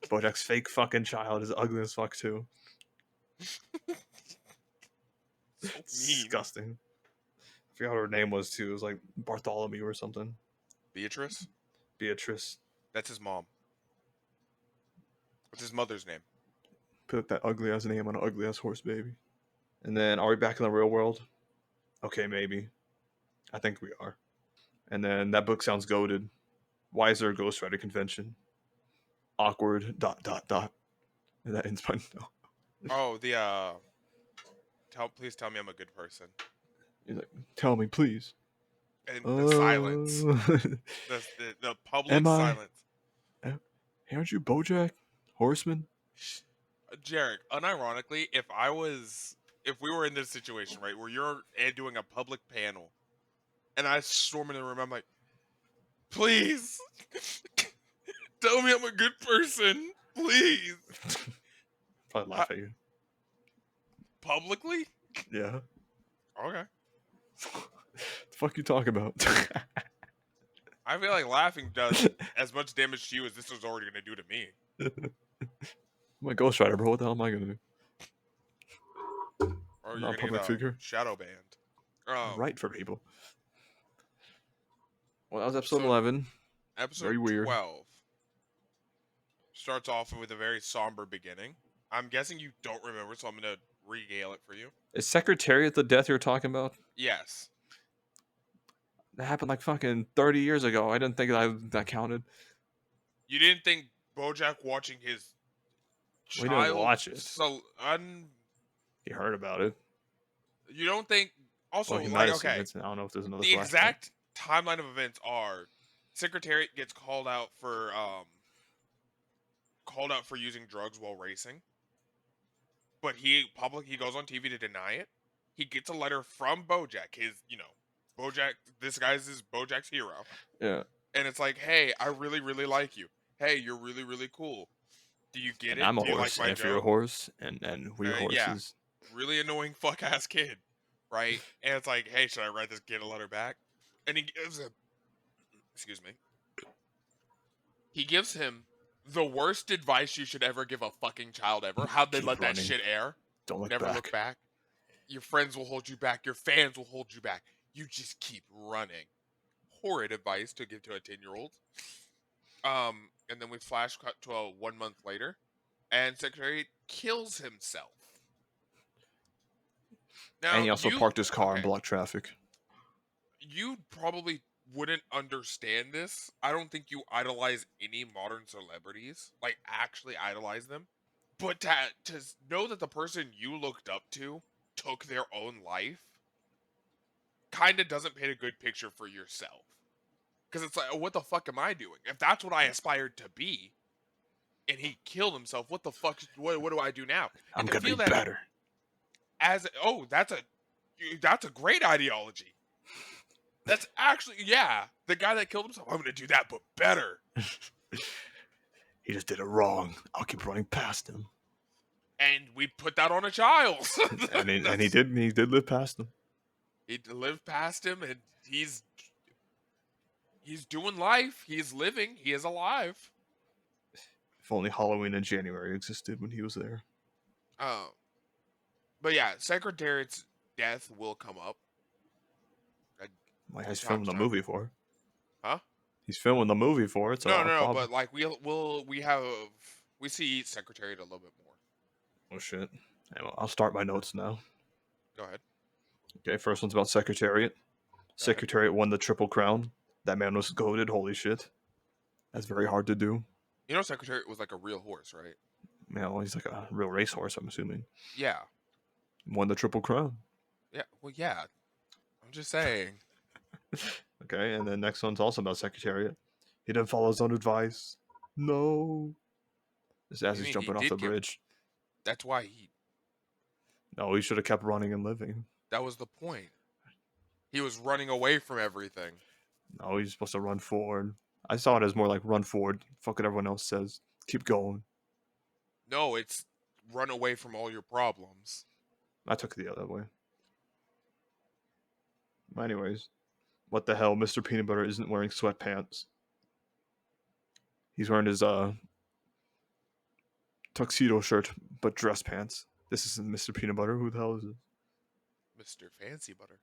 [SPEAKER 2] Bojack's fake fucking child is ugly as fuck too.
[SPEAKER 1] So
[SPEAKER 2] disgusting. I forgot what her name was too. It was like Bartholomew or something.
[SPEAKER 1] Beatrice.
[SPEAKER 2] That's
[SPEAKER 1] his mom. What's his mother's name?
[SPEAKER 2] Put that ugly ass name on an ugly ass horse baby. And then, are we back in the real world? Okay, maybe. I think we are. And then that book sounds goated. Why is there a Ghost Rider convention? Awkward. ... And that ends my note.
[SPEAKER 1] Oh, please tell me I'm a good person.
[SPEAKER 2] He's like, tell me, please.
[SPEAKER 1] And the silence. The public silence.
[SPEAKER 2] Aren't you Bojack Horseman?
[SPEAKER 1] Jarek, unironically, if we were in this situation, right, where you're doing a public panel, and I storm in the room, I'm like, please, tell me I'm a good person, please.
[SPEAKER 2] Probably laugh at you.
[SPEAKER 1] Publicly?
[SPEAKER 2] Yeah.
[SPEAKER 1] Okay.
[SPEAKER 2] The fuck you talking about?
[SPEAKER 1] I feel like laughing does as much damage to you as this was already going to do to me.
[SPEAKER 2] I'm a Ghost Rider, bro. What the hell am I going to do?
[SPEAKER 1] Or you're going to get a shadow banned.
[SPEAKER 2] Right for people. Well, that was episode 11.
[SPEAKER 1] Episode
[SPEAKER 2] very weird.
[SPEAKER 1] 12 starts off with a very somber beginning. I'm guessing you don't remember, so I'm going to regale it for you.
[SPEAKER 2] Is Secretariat the death you're talking about?
[SPEAKER 1] Yes.
[SPEAKER 2] That happened like fucking 30 years ago. I didn't think that counted.
[SPEAKER 1] You didn't think Bojack watching his
[SPEAKER 2] We didn't
[SPEAKER 1] child
[SPEAKER 2] watch it. He heard about it.
[SPEAKER 1] You don't think also
[SPEAKER 2] Well, he might
[SPEAKER 1] like
[SPEAKER 2] have seen
[SPEAKER 1] okay,
[SPEAKER 2] it. I don't know if there's another
[SPEAKER 1] the
[SPEAKER 2] flashback.
[SPEAKER 1] exact timeline of events are Secretariat gets called out for using drugs while racing. But he goes on TV to deny it. He gets a letter from Bojack, Bojack, this guy's Bojack's hero.
[SPEAKER 2] Yeah.
[SPEAKER 1] And it's like, hey, I really, really like you. Hey, you're really, really cool. Do you get
[SPEAKER 2] And
[SPEAKER 1] it?
[SPEAKER 2] I'm a
[SPEAKER 1] Do you like
[SPEAKER 2] horse,
[SPEAKER 1] my
[SPEAKER 2] and if you're a
[SPEAKER 1] joke?
[SPEAKER 2] horse, and we
[SPEAKER 1] Yeah.
[SPEAKER 2] horses.
[SPEAKER 1] Really annoying fuck ass kid. Right? And it's like, hey, should I write this kid a letter back? And he gives him excuse me. He gives him the worst advice you should ever give a fucking child ever. How'd they
[SPEAKER 2] Keep
[SPEAKER 1] let that
[SPEAKER 2] running.
[SPEAKER 1] shit air?
[SPEAKER 2] Don't look
[SPEAKER 1] Never look
[SPEAKER 2] back.
[SPEAKER 1] back. Your friends will hold you back. Your fans will hold you back. You just keep running. Horrid advice to give to a 10-year-old. And then we flash cut to 1 month later, and Secretary kills himself. Now
[SPEAKER 2] And he also parked his car and
[SPEAKER 1] okay,
[SPEAKER 2] blocked traffic.
[SPEAKER 1] you probably wouldn't understand this. I don't think you idolize any modern celebrities, like actually idolize them. But to know that the person you looked up to took their own life kind of doesn't paint a good picture for yourself. Because it's like, oh, what the fuck am I doing? If that's what I aspired to be, and he killed himself, what the fuck? What do I do now?
[SPEAKER 2] I'm
[SPEAKER 1] And to
[SPEAKER 2] gonna be
[SPEAKER 1] feel that
[SPEAKER 2] better.
[SPEAKER 1] that's a great ideology. That's actually the guy that killed himself. I'm gonna do that, but better.
[SPEAKER 2] He just did it wrong. I'll keep running past him.
[SPEAKER 1] And we put that on a child.
[SPEAKER 2] and he did live past him.
[SPEAKER 1] He lived past him, and he's doing life. He's living. He is alive.
[SPEAKER 2] If only Halloween in January existed when he was there.
[SPEAKER 1] But yeah, Secretariat's death will come up.
[SPEAKER 2] Like he's filming the movie for.
[SPEAKER 1] Huh?
[SPEAKER 2] He's filming the movie for it, so
[SPEAKER 1] No. But like we see Secretariat a little bit more.
[SPEAKER 2] Oh shit! Well, I'll start my notes now.
[SPEAKER 1] Go ahead.
[SPEAKER 2] Okay, first one's about Secretariat. Secretariat won the Triple Crown. That man was goated. Holy shit! That's very hard to do.
[SPEAKER 1] You know, Secretariat was like a real horse, right?
[SPEAKER 2] Yeah, well, he's like a real racehorse, I'm assuming.
[SPEAKER 1] Yeah.
[SPEAKER 2] Won the Triple Crown.
[SPEAKER 1] Yeah. Well, yeah. I'm just saying.
[SPEAKER 2] Okay, and the next one's also about Secretariat. He didn't follow his own advice. No. Just as he's jumping off the bridge.
[SPEAKER 1] That's why he.
[SPEAKER 2] No, he should have kept running and living.
[SPEAKER 1] That was the point. He was running away from everything.
[SPEAKER 2] No, he's supposed to run forward. I saw it as more like run forward. Fuck what everyone else says. Keep going.
[SPEAKER 1] No, it's run away from all your problems.
[SPEAKER 2] I took it the other way. Anyways, what the hell? Mr. Peanut Butter isn't wearing sweatpants. He's wearing his tuxedo shirt, but dress pants. This isn't Mr. Peanut Butter. Who the hell is it?
[SPEAKER 1] Mr. Fancy Butter.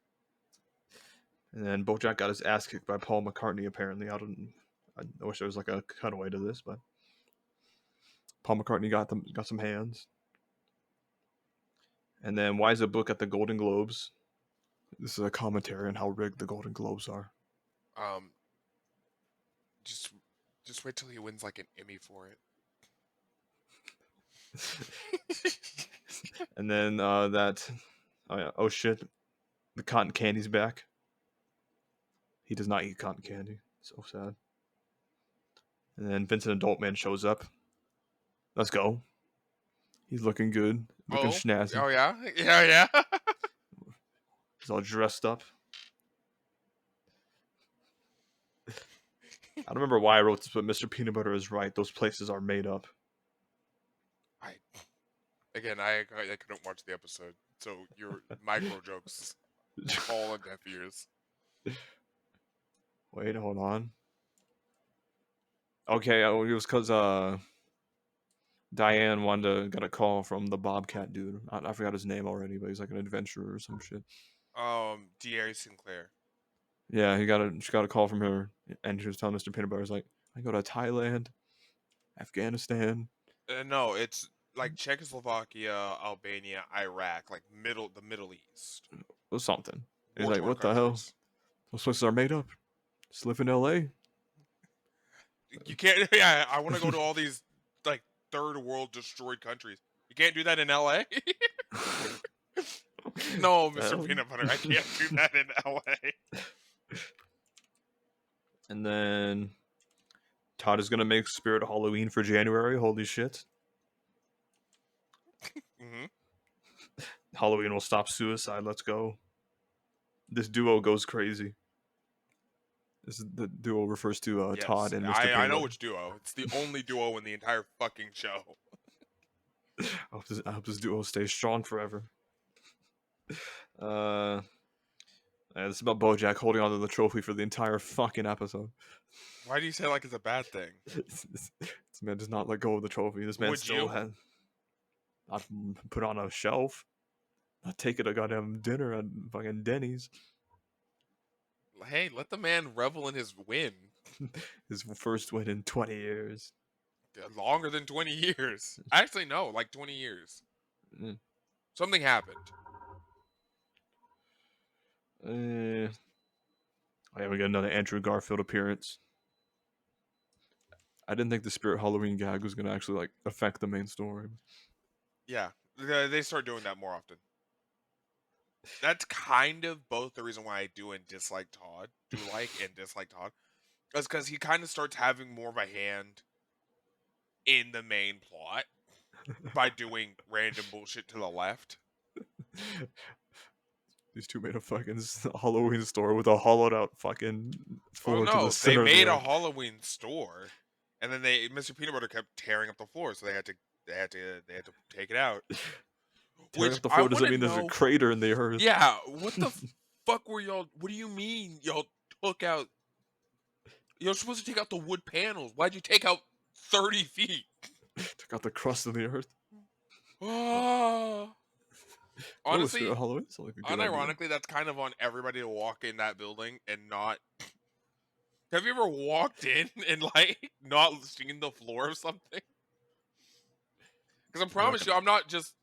[SPEAKER 2] And then Bojack got his ass kicked by Paul McCartney, apparently. I wish there was like a cutaway to this, but Paul McCartney got some hands. And then why is a book at the Golden Globes? This is a commentary on how rigged the Golden Globes are.
[SPEAKER 1] Just wait till he wins like an Emmy for it.
[SPEAKER 2] And then oh shit, the cotton candy's back. He does not eat cotton candy. So sad. And then Vincent Adultman shows up. Let's go. He's looking good, looking snazzy.
[SPEAKER 1] Oh yeah, yeah.
[SPEAKER 2] He's all dressed up. I don't remember why I wrote this, but Mr. Peanut Butter is right. Those places are made up.
[SPEAKER 1] I couldn't watch the episode, so your micro jokes fall on deaf ears.
[SPEAKER 2] Wait, hold on. Okay, it was because Diane got a call from the Bobcat dude. I forgot his name already, but he's like an adventurer or some shit.
[SPEAKER 1] D.A. Sinclair.
[SPEAKER 2] Yeah, she got a call from her, and she was telling Mr. Peanut Butter, like, I go to Thailand, Afghanistan.
[SPEAKER 1] No, it's like Czechoslovakia, Albania, Iraq, like the Middle East.
[SPEAKER 2] Or something. He's like, what the hell? Those places are made up. Just live in L.A.
[SPEAKER 1] You can't. Yeah, I want to go to all these like third world destroyed countries. You can't do that in LA. No, Mr.
[SPEAKER 2] Hell?
[SPEAKER 1] Peanut Butter, I can't do that in LA.
[SPEAKER 2] And then Todd is gonna make Spirit Halloween for January. Holy shit!
[SPEAKER 1] Mm-hmm.
[SPEAKER 2] Halloween will stop suicide. Let's go. This duo goes crazy. The duo refers to
[SPEAKER 1] Yes,
[SPEAKER 2] Todd and Mr.
[SPEAKER 1] I
[SPEAKER 2] Peanut
[SPEAKER 1] know
[SPEAKER 2] Butter.
[SPEAKER 1] which duo. It's the only duo in the entire fucking show.
[SPEAKER 2] I hope this duo stays strong forever. Yeah, this is about Bojack holding onto the trophy for the entire fucking episode.
[SPEAKER 1] Why do you say like it's a bad thing?
[SPEAKER 2] This man does not let go of the trophy. This man
[SPEAKER 1] Would
[SPEAKER 2] still
[SPEAKER 1] you?
[SPEAKER 2] had. I'd put on a shelf. I'd take it to goddamn dinner at fucking Denny's.
[SPEAKER 1] Hey, let the man revel in his win.
[SPEAKER 2] His first win in 20 years.
[SPEAKER 1] Longer than 20 years. Actually, no, like 20 years.
[SPEAKER 2] Mm.
[SPEAKER 1] Something happened.
[SPEAKER 2] Oh yeah, we got another Andrew Garfield appearance. I didn't think the Spirit Halloween gag was gonna actually like affect the main story.
[SPEAKER 1] Yeah, they start doing that more often. That's kind of both the reason why I do and dislike Todd. Do like and dislike Todd. That's because he kind of starts having more of a hand in the main plot by doing random bullshit to the left.
[SPEAKER 2] These two made a fucking Halloween store with a hollowed out fucking
[SPEAKER 1] Well,
[SPEAKER 2] floor to the
[SPEAKER 1] no, they
[SPEAKER 2] center of the
[SPEAKER 1] made a
[SPEAKER 2] earth.
[SPEAKER 1] Halloween store, and then Mr. Peanut Butter kept tearing up the floor, so they had to take it out.
[SPEAKER 2] Tearing
[SPEAKER 1] Which
[SPEAKER 2] up the
[SPEAKER 1] I
[SPEAKER 2] floor
[SPEAKER 1] want
[SPEAKER 2] doesn't
[SPEAKER 1] to
[SPEAKER 2] mean there's a
[SPEAKER 1] know.
[SPEAKER 2] crater in the earth.
[SPEAKER 1] Yeah, what the fuck were y'all? What do you mean y'all took out? You're supposed to take out the wood panels. Why'd you take out 30 feet?
[SPEAKER 2] Took out the crust of the earth.
[SPEAKER 1] Oh.
[SPEAKER 2] No, Spirit
[SPEAKER 1] Honestly,
[SPEAKER 2] Halloween sounds like a good idea.
[SPEAKER 1] unironically, that's kind of on everybody to walk in that building and not. Have you ever walked in and like not seen the floor of something? Because I promise you, I'm not just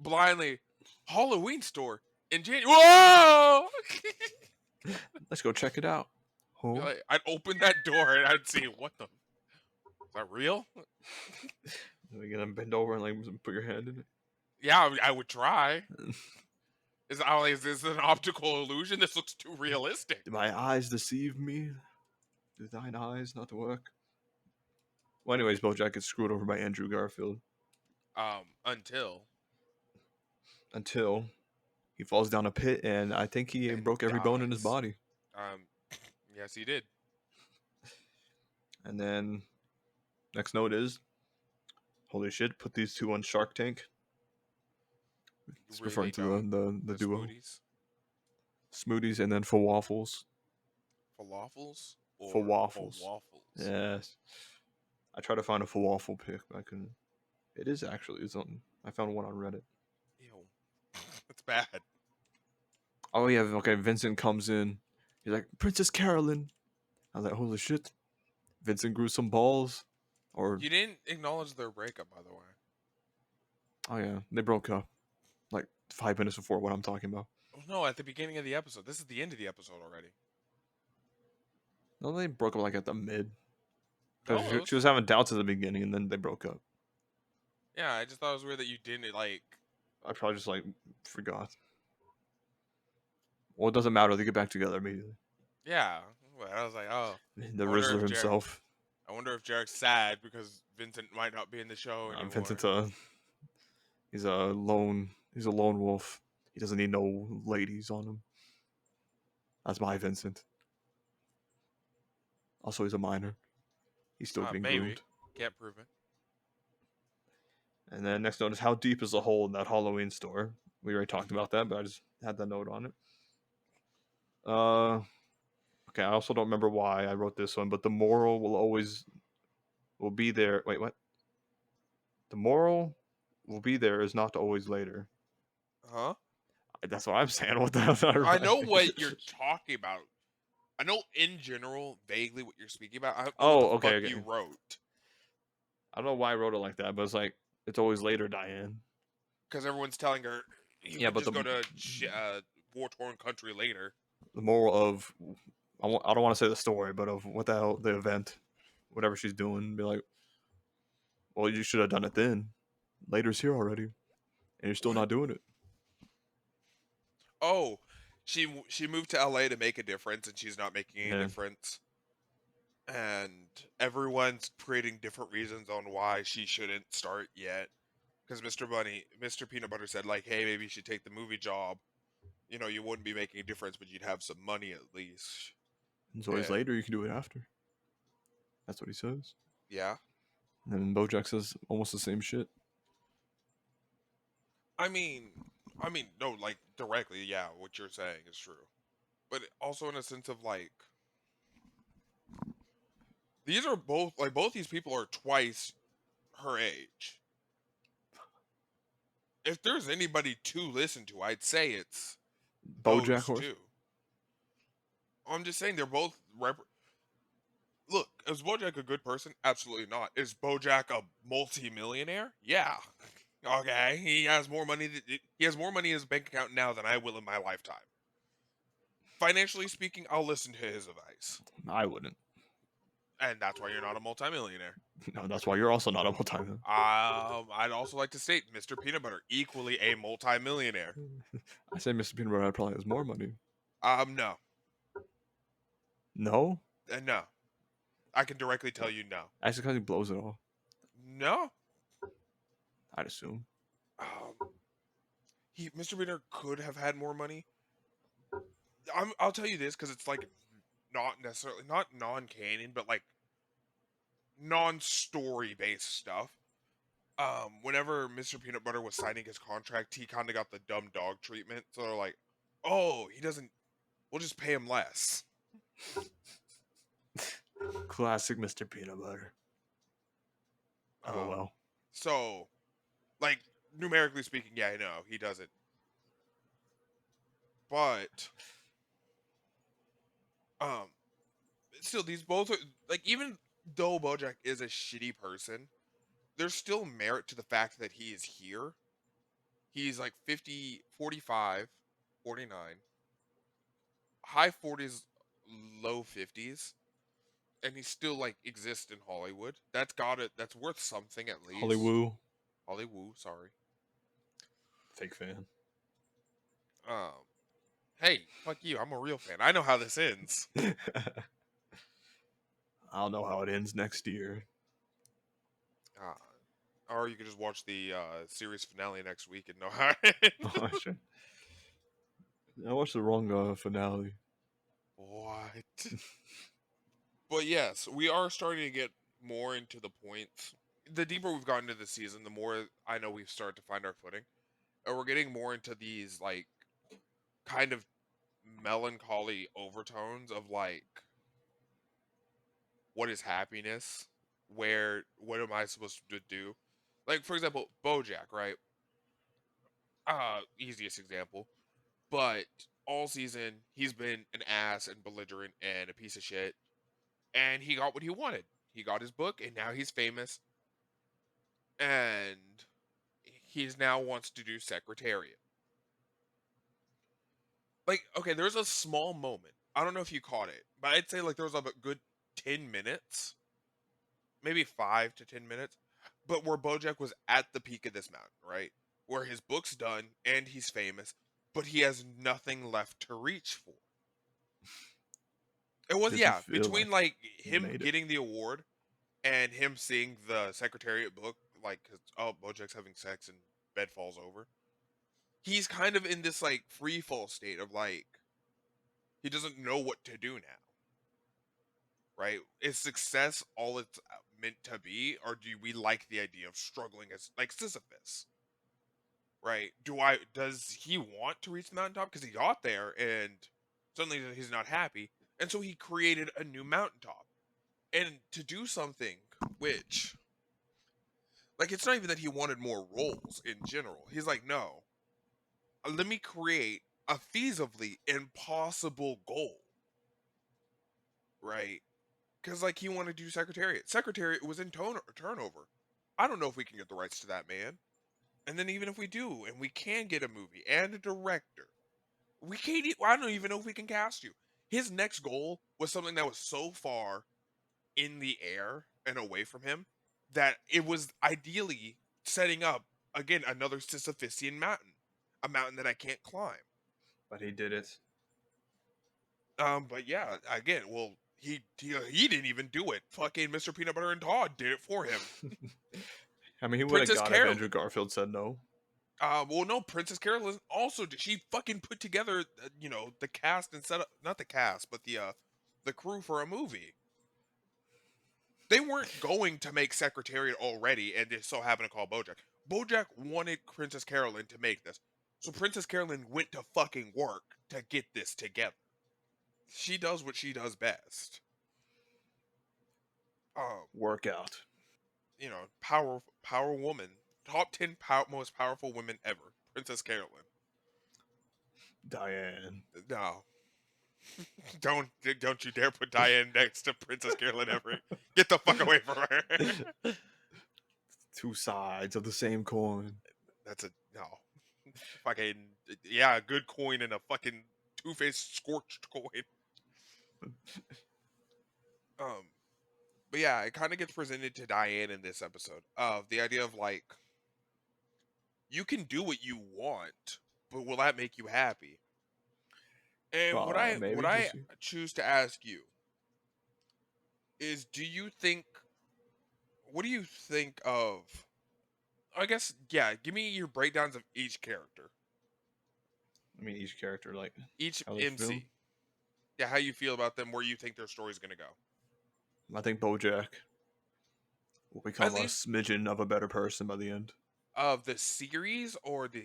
[SPEAKER 1] blindly Halloween store in January. Whoa!
[SPEAKER 2] Let's go check it out. Oh.
[SPEAKER 1] Like, I'd open that door and I'd see what the. Is that real?
[SPEAKER 2] You gonna bend over and like put your hand in it?
[SPEAKER 1] Yeah, I would try. Is this an optical illusion? This looks too realistic.
[SPEAKER 2] Did my eyes deceive me? Did thine eyes not work? Well, anyways, Bojack gets screwed over by Andrew Garfield. Until he falls down a pit, and I think he broke every bone in his body.
[SPEAKER 1] Yes, he did.
[SPEAKER 2] And then, next note is, holy shit, put these two on Shark Tank. It's
[SPEAKER 1] Really
[SPEAKER 2] referring to the duo.
[SPEAKER 1] Smoothies?
[SPEAKER 2] Smoothies, and then for waffles.
[SPEAKER 1] Falafels? Or
[SPEAKER 2] For waffles.
[SPEAKER 1] waffles?
[SPEAKER 2] Yes. I tried to find a falafel pic, but I couldn't. It is actually. It's on. I found one on Reddit.
[SPEAKER 1] Ew. That's bad.
[SPEAKER 2] Oh yeah, okay. Vincent comes in. He's like, Princess Carolyn. I was like, holy shit. Vincent grew some balls. Or
[SPEAKER 1] You didn't acknowledge their breakup, by the way.
[SPEAKER 2] oh yeah, they broke up like 5 minutes before what I'm talking about.
[SPEAKER 1] Oh, no, at the beginning of the episode. This is the end of the episode already.
[SPEAKER 2] No, they broke up like at the mid.
[SPEAKER 1] No,
[SPEAKER 2] She was having doubts at the beginning, and then they broke up.
[SPEAKER 1] yeah, I just thought it was weird that you didn't like.
[SPEAKER 2] I probably just like forgot. Well, it doesn't matter. They get back together immediately.
[SPEAKER 1] Yeah, well, I was like, oh,
[SPEAKER 2] The Rizzler himself.
[SPEAKER 1] I wonder if Jarek's sad because Vincent might not be in the show anymore.
[SPEAKER 2] Vincent's he's a lone wolf. He doesn't need no ladies on him. That's my Vincent. Also, he's a minor. He's still being groomed.
[SPEAKER 1] Can't prove it.
[SPEAKER 2] And then next note is how deep is the hole in that Halloween store? We already talked about that, but I just had that note on it. Okay, I also don't remember why I wrote this one, but the moral will be there. Wait, what? The moral will be there is not always later.
[SPEAKER 1] Huh?
[SPEAKER 2] That's what I'm saying. What the hell?
[SPEAKER 1] I know what you're talking about. I know in general vaguely what you're speaking about. I don't know what the fuck you wrote.
[SPEAKER 2] I don't know why I wrote it like that, but it's like it's always later, Diane.
[SPEAKER 1] Because everyone's telling her, you can just go to war-torn country later.
[SPEAKER 2] The moral of I don't want to say the story, but of what the hell the event. whatever she's doing, be like, well, you should have done it then. Later's here already, and you're still
[SPEAKER 1] What?
[SPEAKER 2] not doing it.
[SPEAKER 1] Oh, she moved to LA to make a difference, and she's not making a
[SPEAKER 2] Yeah,
[SPEAKER 1] difference. And everyone's creating different reasons on why she shouldn't start yet. Because Mr. Peanut Butter said like, hey, maybe you should take the movie job. You know, you wouldn't be making a difference, but you'd have some money at least.
[SPEAKER 2] it's always
[SPEAKER 1] And
[SPEAKER 2] later. You can do it after. That's what he says.
[SPEAKER 1] yeah,
[SPEAKER 2] And then Bojack says almost the same shit.
[SPEAKER 1] I mean, no, like directly, yeah, what you're saying is true. But also in a sense of like, these are both these people are twice her age. If there's anybody to listen to, I'd say it's
[SPEAKER 2] Bojack
[SPEAKER 1] those
[SPEAKER 2] Horse.
[SPEAKER 1] two. I'm just saying they're both look, is Bojack a good person? Absolutely not. Is Bojack a multi-millionaire? Yeah. Okay, he has more money. He has more money in his bank account now than I will in my lifetime. Financially speaking, I'll listen to his advice,
[SPEAKER 2] I wouldn't.
[SPEAKER 1] and that's why you're not a multi-millionaire.
[SPEAKER 2] No, that's why you're also not a multi-millionaire.
[SPEAKER 1] I'd also like to state Mr. Peanut Butter equally a multi-millionaire.
[SPEAKER 2] I say Mr. Peanut Butter probably has more money.
[SPEAKER 1] No,
[SPEAKER 2] No,
[SPEAKER 1] no. I can directly tell you no.
[SPEAKER 2] actually, because he blows it all.
[SPEAKER 1] No.
[SPEAKER 2] I'd assume.
[SPEAKER 1] Mr. Peanut could have had more money. I'll tell you this because it's like not necessarily not non-canon, but like non-story based stuff. Whenever Mr. Peanut Butter was signing his contract, he kind of got the dumb dog treatment. So they're like, "Oh, he doesn't. We'll just pay him less."
[SPEAKER 2] Classic Mr. Peanut Butter. LOL.
[SPEAKER 1] So, like numerically speaking, yeah, I know he doesn't. But, um, still, these both are like even though BoJack is a shitty person, there's still merit to the fact that he is here. He's like 50, 45, 49, high 40s, low 50s, and he still like exists in Hollywood. That's got it. That's worth something at least.
[SPEAKER 2] Hollywood.
[SPEAKER 1] Hollywood, sorry.
[SPEAKER 2] Fake fan.
[SPEAKER 1] Um, hey, fuck you. I'm a real fan. I know how this ends.
[SPEAKER 2] I'll know how it ends next year.
[SPEAKER 1] Or you could just watch the series finale next week and know how it ends.
[SPEAKER 2] Oh, shit. I watched the wrong finale.
[SPEAKER 1] What? But yes, we are starting to get more into the points. The deeper we've gotten into the season, the more I know we've started to find our footing. And we're getting more into these, like, kind of melancholy overtones of, like, what is happiness? What am I supposed to do? Like, for example, Bojack, right? Easiest example. But all season, he's been an ass and belligerent and a piece of shit. And he got what he wanted. He got his book, and now he's famous. And he's now wants to do Secretariat. Like, okay, there's a small moment. I don't know if you caught it, but I'd say like there was a good 10 minutes, maybe 5 to 10 minutes, but where Bojack was at the peak of this mountain, right? Where his book's done and he's famous, but he has nothing left to reach for. It was,
[SPEAKER 2] Did he
[SPEAKER 1] yeah,
[SPEAKER 2] feel
[SPEAKER 1] between
[SPEAKER 2] like
[SPEAKER 1] like
[SPEAKER 2] he
[SPEAKER 1] him
[SPEAKER 2] made it?
[SPEAKER 1] getting the award and him seeing the Secretariat book, like, 'cause, oh, Bojack's having sex and bed falls over. He's kind of in this like free fall state of like he doesn't know what to do now, right? Is success all it's meant to be, or do we like the idea of struggling as like Sisyphus? Right? Does he want to reach the mountaintop because he got there and suddenly he's not happy, and so he created a new mountaintop, and to do something which like it's not even that he wanted more roles in general. He's like, no, let me create a feasibly impossible goal, right? Because like he wanted to do Secretariat. Secretariat was in turnover. I don't know if we can get the rights to that man. And then even if we do, and we can get a movie and a director, we can't. I don't even know if we can cast you. His next goal was something that was so far in the air and away from him, that it was ideally setting up again another Sisyphusian mountain, a mountain that I can't climb.
[SPEAKER 2] But he did it.
[SPEAKER 1] But yeah, again, well, he didn't even do it. Fucking Mr. Peanut Butter and Todd did it for him.
[SPEAKER 2] I mean, he would have
[SPEAKER 1] Princess
[SPEAKER 2] got it if Andrew
[SPEAKER 1] Carolyn.
[SPEAKER 2] Garfield said no.
[SPEAKER 1] Well, no, Princess Carolyn also did. She fucking put together, the cast and set up, not the cast, but the crew for a movie. They weren't going to make Secretariat already, and they so happened to call Bojack. Bojack wanted Princess Carolyn to make this, so Princess Carolyn went to fucking work to get this together. She does what she does best.
[SPEAKER 2] Workout.
[SPEAKER 1] Power woman, top 10 most powerful women ever. Princess Carolyn.
[SPEAKER 2] Diane.
[SPEAKER 1] No, don't you dare put Diane next to Princess Carolyn Everett. Get the fuck away from her.
[SPEAKER 2] Two sides of the same coin.
[SPEAKER 1] That's a no. Fucking yeah, a good coin and a fucking two-faced scorched coin. But yeah, it kind of gets presented to Diane in this episode of the idea of like, you can do what you want, but will that make you happy? And what
[SPEAKER 2] Maybe. We'll
[SPEAKER 1] I
[SPEAKER 2] see.
[SPEAKER 1] choose to ask you is, what do you think of? I guess yeah. Give me your breakdowns of each character,
[SPEAKER 2] I mean, each character, like,
[SPEAKER 1] each
[SPEAKER 2] how they feel.
[SPEAKER 1] MC. Yeah, how you feel about them, where you think their story's gonna go.
[SPEAKER 2] I think Bojack will
[SPEAKER 1] At
[SPEAKER 2] become a
[SPEAKER 1] least
[SPEAKER 2] smidgen of a better person by the end.
[SPEAKER 1] of the series or the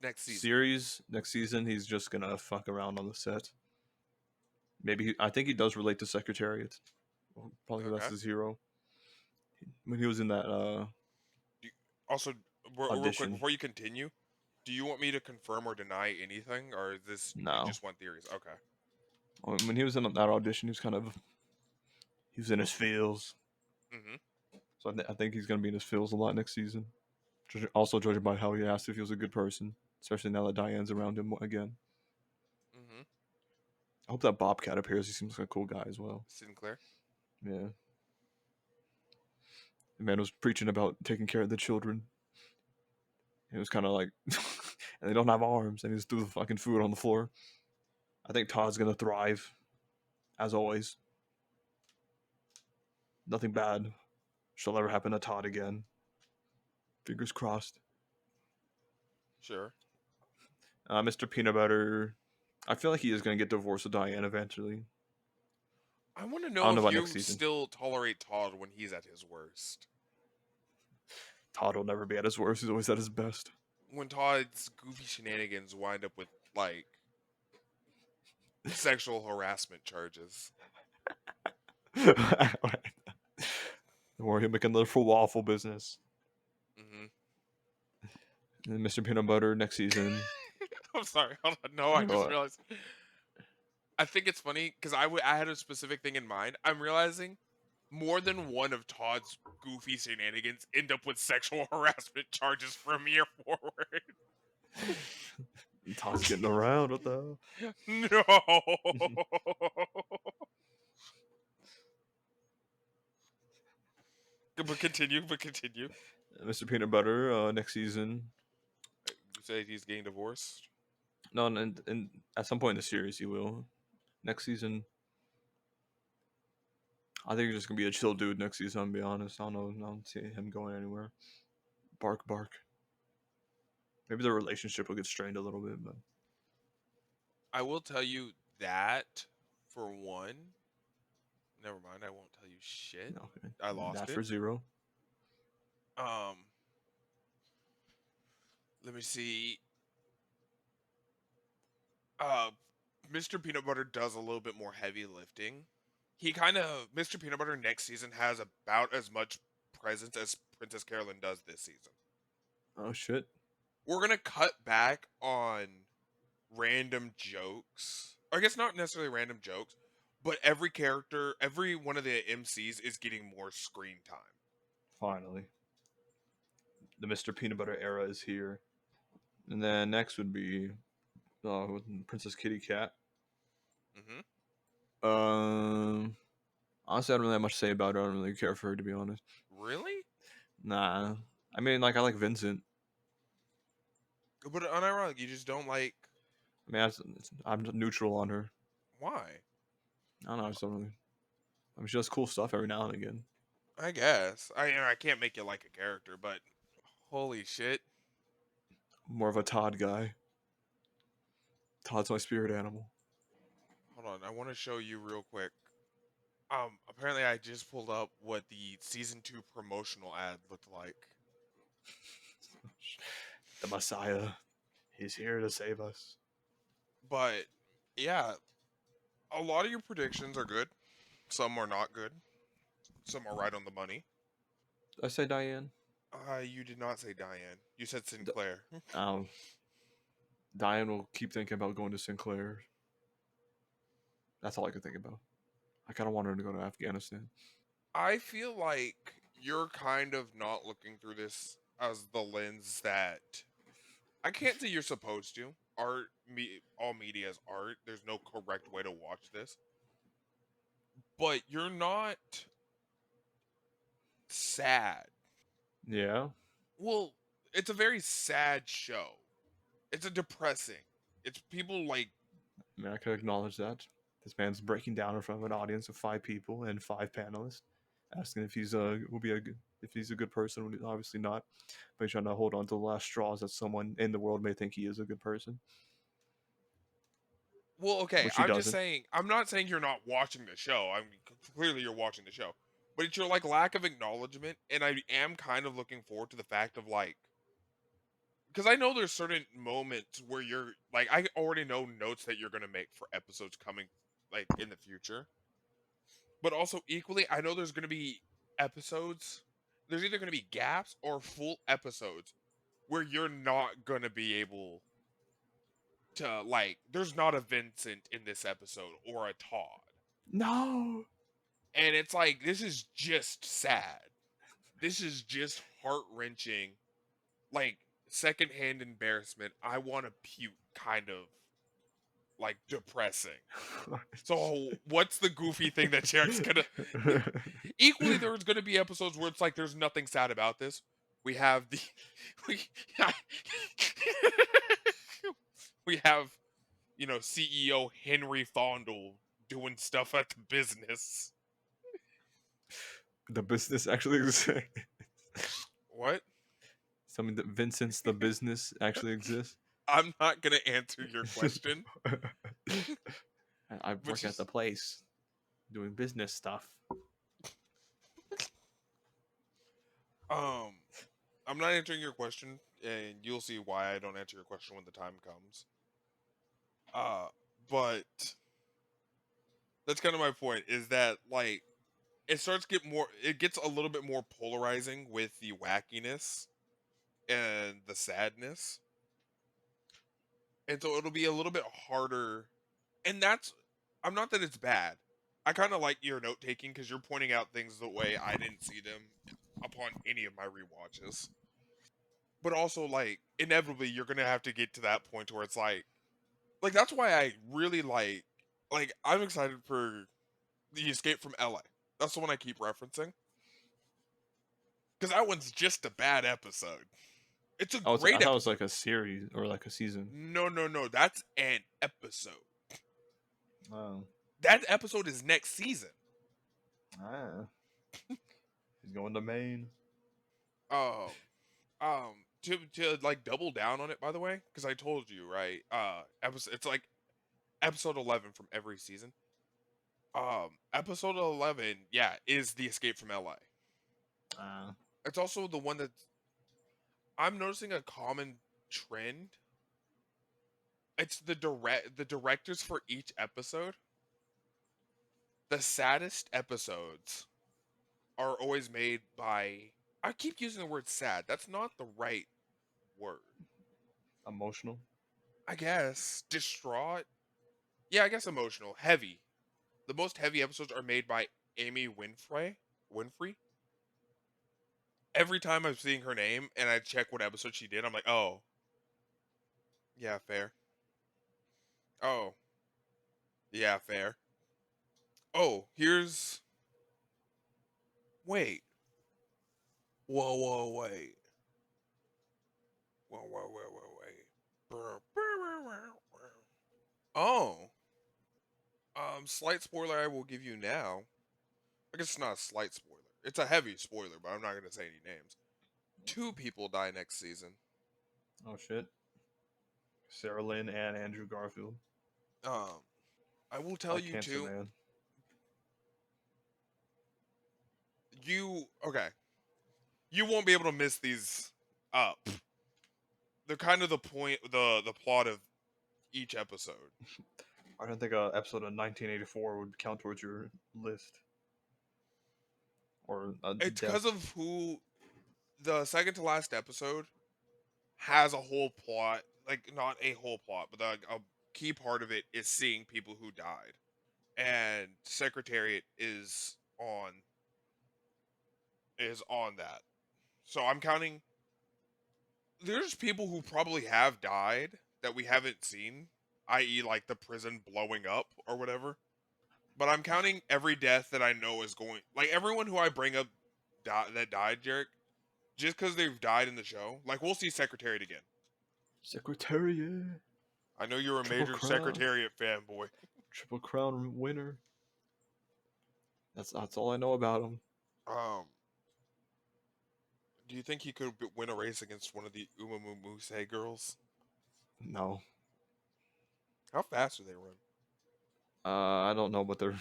[SPEAKER 1] next season.
[SPEAKER 2] Series, next season, he's just gonna fuck around on the set. Maybe I think he does relate to Secretariat. Probably that's
[SPEAKER 1] Okay.
[SPEAKER 2] his hero. When he was in that
[SPEAKER 1] Do you, also, real quick
[SPEAKER 2] audition.
[SPEAKER 1] before you continue, do you want me to confirm or deny anything, or is this you
[SPEAKER 2] No.
[SPEAKER 1] just want theories? Okay.
[SPEAKER 2] When he was in that audition, he was he was in his feels.
[SPEAKER 1] Mhm.
[SPEAKER 2] So I think he's gonna be in his feels a lot next season. Also, judging by how he asked if he was a good person, especially now that Diane's around him again.
[SPEAKER 1] Mhm.
[SPEAKER 2] I hope that Bobcat appears. He seems like a cool guy as well.
[SPEAKER 1] Sinclair.
[SPEAKER 2] Yeah. The man was preaching about taking care of the children. It was kind of like, and they don't have arms, and he just threw the fucking food on the floor. I think Todd's gonna thrive, as always. Nothing bad shall ever happen to Todd again. Fingers crossed.
[SPEAKER 1] Sure.
[SPEAKER 2] Mr. Peanut Butter, I feel like he is gonna get divorced with Diane eventually.
[SPEAKER 1] I want to
[SPEAKER 2] I
[SPEAKER 1] know
[SPEAKER 2] don't know
[SPEAKER 1] if
[SPEAKER 2] about next
[SPEAKER 1] you
[SPEAKER 2] season.
[SPEAKER 1] still tolerate Todd when he's at his worst.
[SPEAKER 2] Todd will never be at his worst. He's always at his best.
[SPEAKER 1] When Todd's goofy shenanigans wind up with like sexual harassment charges.
[SPEAKER 2] Don't worry, he'll make another full waffle business.
[SPEAKER 1] Mhm.
[SPEAKER 2] And Mr. Peanut Butter next season.
[SPEAKER 1] I'm sorry. Hold on. No, I just
[SPEAKER 2] What?
[SPEAKER 1] realized. I think it's funny because I had a specific thing in mind. I'm realizing more than one of Todd's goofy shenanigans end up with sexual harassment charges from here forward.
[SPEAKER 2] Todd's getting around. What the
[SPEAKER 1] No.
[SPEAKER 2] hell?
[SPEAKER 1] But continue. But continue.
[SPEAKER 2] Mr. Peanut Butter next season.
[SPEAKER 1] You say he's getting divorced.
[SPEAKER 2] No, and at some point in the series he will. Next season, I think he's just gonna be a chill dude next season. I'm gonna be honest. I don't know. I don't see him going anywhere. Bark, bark. Maybe their relationship will get strained a little bit, but
[SPEAKER 1] I will tell you that for one. Never mind. I won't tell you shit.
[SPEAKER 2] okay.
[SPEAKER 1] I lost
[SPEAKER 2] That
[SPEAKER 1] it.
[SPEAKER 2] for zero.
[SPEAKER 1] Um. Let me see. Uh, Mr. Peanut Butter does a little bit more heavy lifting. Mr. Peanut Butter next season has about as much presence as Princess Carolyn does this season.
[SPEAKER 2] Oh shit.
[SPEAKER 1] We're gonna cut back on random jokes. I guess not necessarily random jokes, but every one of the MCs is getting more screen time.
[SPEAKER 2] Finally, the Mr. Peanut Butter era is here. And then next would be Princess Kitty Cat.
[SPEAKER 1] Hmm.
[SPEAKER 2] Um, Honestly, I don't really have much to say about her. I don't really care for her, to be honest.
[SPEAKER 1] Really?
[SPEAKER 2] Nah. I mean, like, I like Vincent.
[SPEAKER 1] But unironically, you just don't like.
[SPEAKER 2] I mean, I'm neutral on her.
[SPEAKER 1] Why?
[SPEAKER 2] I don't know. I just don't really. I mean, she does cool stuff every now and again.
[SPEAKER 1] I guess I can't make you like a character, but holy shit!
[SPEAKER 2] More of a Todd guy. Todd's my spirit animal.
[SPEAKER 1] Hold on, I want to show you real quick. Apparently I just pulled up what the season 2 promotional ad looked like.
[SPEAKER 2] The Messiah. He's here to save us.
[SPEAKER 1] But yeah, a lot of your predictions are good. Some are not good. Some are right on the money.
[SPEAKER 2] Did I say Diane?
[SPEAKER 1] You did not say Diane. You said
[SPEAKER 2] D-
[SPEAKER 1] Sinclair.
[SPEAKER 2] um, Diane will keep thinking about going to Sinclair. That's all I can think about. I kind of want her to go to Afghanistan.
[SPEAKER 1] I feel like you're kind of not looking through this as the lens that I can't say you're supposed to. All media is art. There's no correct way to watch this. But you're not sad.
[SPEAKER 2] Yeah.
[SPEAKER 1] Well, it's a very sad show. It's a depressing. It's people like
[SPEAKER 2] I mean, I can acknowledge that. This man's breaking down in front of an audience of 5 people and 5 panelists, asking if he's if he's a good person. Obviously not, but he's trying to hold on to the last straws that someone in the world may think he is a good person,
[SPEAKER 1] well, okay,
[SPEAKER 2] which he
[SPEAKER 1] I'm just
[SPEAKER 2] doesn't.
[SPEAKER 1] saying I'm not saying you're not watching the show. I mean clearly you're watching the show. But it's your like lack of acknowledgement and I am kind of looking forward to the fact of like because I know there's certain moments where you're like I already know notes that you're gonna make for episodes coming like in the future. But also equally, I know there's gonna be episodes. There's either gonna be gaps or full episodes where you're not gonna be able to like. There's not a Vincent in this episode or a Todd,
[SPEAKER 2] No.
[SPEAKER 1] and it's like this is just sad. This is just heart wrenching, like secondhand embarrassment. I want to puke, kind of like depressing. So what's the goofy thing that Jarek's gonna? Equally, there's gonna be episodes where it's like there's nothing sad about this. We have the we, we have CEO Henry Fondle doing stuff at the business.
[SPEAKER 2] The business actually exists.
[SPEAKER 1] What?
[SPEAKER 2] Something that Vincent's the business actually exists.
[SPEAKER 1] I'm not gonna answer your question,
[SPEAKER 2] I
[SPEAKER 1] but
[SPEAKER 2] work at the
[SPEAKER 1] just
[SPEAKER 2] place doing business stuff.
[SPEAKER 1] um, I'm not answering your question, and you'll see why I don't answer your question when the time comes. Uh, but that's kind of my point. Is that like it gets a little bit more polarizing with the wackiness and the sadness, and so it'll be a little bit harder. And that's I'm not that it's bad. I kind of like your note taking because you're pointing out things the way I didn't see them upon any of my rewatches. But also, like inevitably, you're gonna have to get to that point where it's like that's why I really like I'm excited for the Escape from LA. That's the one I keep referencing because that one's just a bad episode. It's a
[SPEAKER 2] I
[SPEAKER 1] great
[SPEAKER 2] thought it was
[SPEAKER 1] episode.
[SPEAKER 2] like a series or like a season.
[SPEAKER 1] No, no, no. That's an episode.
[SPEAKER 2] Oh.
[SPEAKER 1] That episode is next season.
[SPEAKER 2] Ah. He's going to Maine.
[SPEAKER 1] Um, to like double down on it, by the way, because I told you right. Episode. It's like episode 11 from every season. Episode 11, yeah, is the Escape from LA.
[SPEAKER 2] Ah.
[SPEAKER 1] It's also the one that I'm noticing a common trend. It's the directors for each episode. The saddest episodes are always made by I keep using the word sad. That's not the right word.
[SPEAKER 2] Emotional.
[SPEAKER 1] I guess distraught. Yeah, I guess emotional. Heavy. The most heavy episodes are made by Amy Winfrey. Winfrey. Every time I'm seeing her name and I check what episode she did, I'm like, oh, yeah, fair. Oh, yeah, fair. Oh, here's. Wait. Whoa, wait. Wait. Oh. Slight spoiler I will give you now. I guess it's not a slight spoiler. It's a heavy spoiler, but I'm not gonna say any names. 2 people die next season.
[SPEAKER 2] Oh shit. Sarah Lynn and Andrew Garfield.
[SPEAKER 1] I will tell
[SPEAKER 2] Like
[SPEAKER 1] you
[SPEAKER 2] Cancer
[SPEAKER 1] too.
[SPEAKER 2] Man.
[SPEAKER 1] Okay. You won't be able to miss these up. They're kind of the point, the plot of each episode.
[SPEAKER 2] I don't think an episode of 1984 would count towards your list. Or a
[SPEAKER 1] It's
[SPEAKER 2] death.
[SPEAKER 1] because of who the second to last episode has a whole plot, like not a whole plot, but a key part of it is seeing people who died, and Secretariat is on that. So I'm counting. There's people who probably have died that we haven't seen, i.e., like the prison blowing up or whatever. But I'm counting every death that I know is going. Like everyone who I bring up that died, Jarek, just because they've died in the show. Like we'll see Secretariat again.
[SPEAKER 2] Secretariat.
[SPEAKER 1] I know you're a
[SPEAKER 2] Triple
[SPEAKER 1] major
[SPEAKER 2] Crown.
[SPEAKER 1] Secretariat fanboy.
[SPEAKER 2] Triple Crown winner. That's all I know about him.
[SPEAKER 1] Um, do you think he could win a race against one of the Umamumuse girls?
[SPEAKER 2] No.
[SPEAKER 1] How fast do they run?
[SPEAKER 2] I don't know, but they're.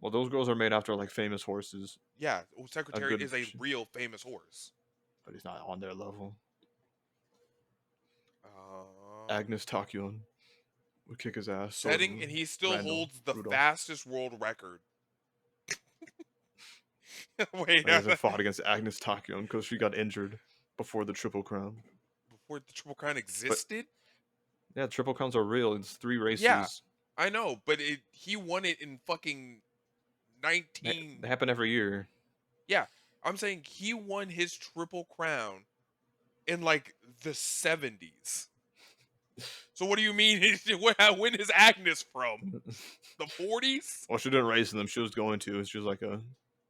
[SPEAKER 2] Well, those girls are made after like famous horses.
[SPEAKER 1] Yeah,
[SPEAKER 2] A
[SPEAKER 1] Secretariat
[SPEAKER 2] good,
[SPEAKER 1] is a real famous horse.
[SPEAKER 2] but he's not on their level.
[SPEAKER 1] Um,
[SPEAKER 2] Agnes Takyun would kick his ass. So
[SPEAKER 1] setting,
[SPEAKER 2] would
[SPEAKER 1] and he still
[SPEAKER 2] Randall
[SPEAKER 1] holds the
[SPEAKER 2] Rudolph.
[SPEAKER 1] fastest world record. Wait,
[SPEAKER 2] He hasn't fought against Agnes Takyun because she got injured before the Triple Crown.
[SPEAKER 1] before the Triple Crown
[SPEAKER 2] But
[SPEAKER 1] existed?
[SPEAKER 2] yeah, Triple Crowns are real. It's 3
[SPEAKER 1] Yeah,
[SPEAKER 2] races.
[SPEAKER 1] I know, but he won it in fucking
[SPEAKER 2] They
[SPEAKER 1] 19.
[SPEAKER 2] happen every year.
[SPEAKER 1] Yeah, I'm saying he won his Triple Crown in like the 70s. So what do you mean? When is Agnes from? The 40s?
[SPEAKER 2] Well, she didn't race in them. She was going to. She was like a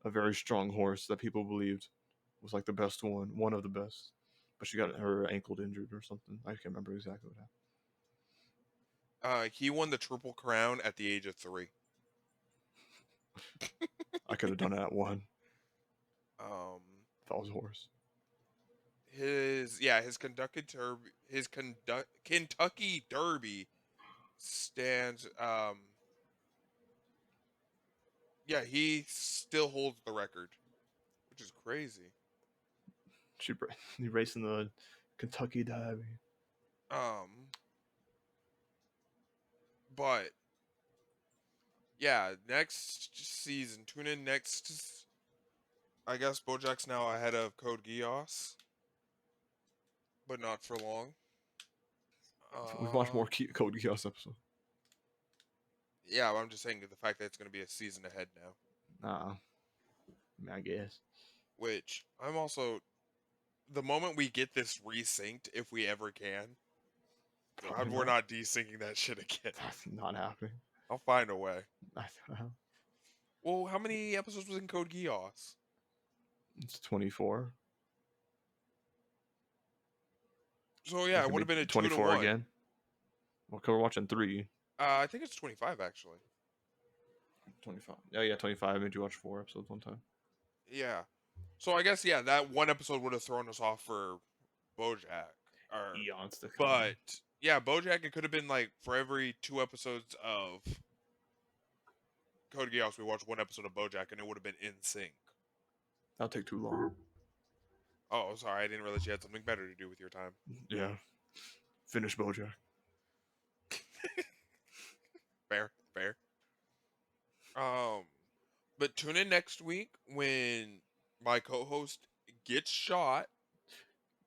[SPEAKER 2] very strong horse that people believed was like the best one of the best. But she got her ankle injured or something. I can't remember exactly what happened.
[SPEAKER 1] He won the Triple Crown at the age of 3.
[SPEAKER 2] I could have done it at 1
[SPEAKER 1] Um,
[SPEAKER 2] if I was a horse.
[SPEAKER 1] his Kentucky Derby stands. Yeah, he still holds the record, which is crazy.
[SPEAKER 2] He raced in the Kentucky Derby.
[SPEAKER 1] But yeah, next season, tune in next. I guess Bojack's now ahead of Code Geass, but not for long.
[SPEAKER 2] We've watched more Code Geass episodes.
[SPEAKER 1] Yeah, I'm just saying the fact that it's going to be a season ahead now.
[SPEAKER 2] I mean, I guess.
[SPEAKER 1] Which I'm also. The moment we get this resynced, if we ever can, we're not desyncing that shit again.
[SPEAKER 2] That's not happening.
[SPEAKER 1] I'll find a way.
[SPEAKER 2] I don't know.
[SPEAKER 1] Well, how many episodes was in Code Geass?
[SPEAKER 2] It's 24.
[SPEAKER 1] So yeah, it would have been a
[SPEAKER 2] 24
[SPEAKER 1] 2-1
[SPEAKER 2] again. Well, we're watching 3.
[SPEAKER 1] I think it's 25 actually.
[SPEAKER 2] 25. Oh yeah, 25. I made you watch 4 episodes one time.
[SPEAKER 1] Yeah. So I guess that one episode would have thrown us off for Bojack.
[SPEAKER 2] Eons to come.
[SPEAKER 1] But yeah, Bojack, it could have been like for every 2 episodes of Code Geass, we watched 1 episode of Bojack, and it would have been in sync.
[SPEAKER 2] That'll take too long.
[SPEAKER 1] Oh, sorry, I didn't realize you had something better to do with your time.
[SPEAKER 2] Yeah. Finish Bojack.
[SPEAKER 1] Fair. But tune in next week when my co-host gets shot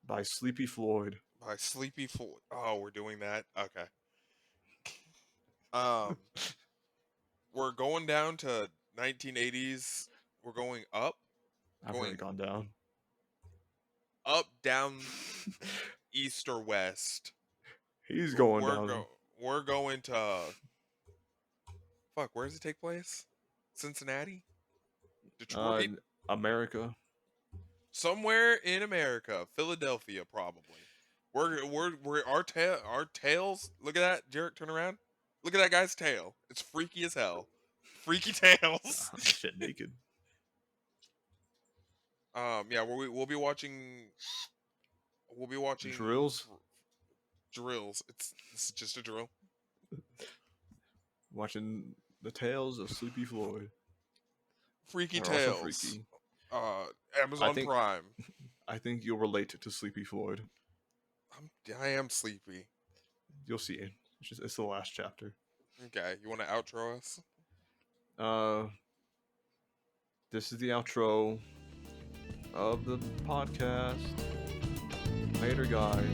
[SPEAKER 2] By Sleepy Floyd.
[SPEAKER 1] by Sleepy Floyd. Oh, we're doing that? Okay. We're going down to 1980s. We're going up.
[SPEAKER 2] I've already gone down.
[SPEAKER 1] Up, down, east, or west.
[SPEAKER 2] He's going down.
[SPEAKER 1] We're going to... Fuck, where does it take place? Cincinnati? Detroit?
[SPEAKER 2] America.
[SPEAKER 1] Somewhere in America, Philadelphia, probably. We're our tails. Look at that, Jarek. Turn around. Look at that guy's tail. It's freaky as hell. Freaky tails.
[SPEAKER 2] Shit, naked.
[SPEAKER 1] Yeah, we'll be watching. We'll be watching
[SPEAKER 2] Drills.
[SPEAKER 1] Drills. This is just a drill.
[SPEAKER 2] Watching the tales of Sleepy Floyd.
[SPEAKER 1] Freaky
[SPEAKER 2] They're also
[SPEAKER 1] Tales.
[SPEAKER 2] freaky.
[SPEAKER 1] Amazon Prime.
[SPEAKER 2] I think you'll relate to Sleepy Floyd.
[SPEAKER 1] I am sleepy.
[SPEAKER 2] You'll see it. It's the last chapter.
[SPEAKER 1] Okay, you want to outro us?
[SPEAKER 2] This is the outro of the podcast. Later, guys.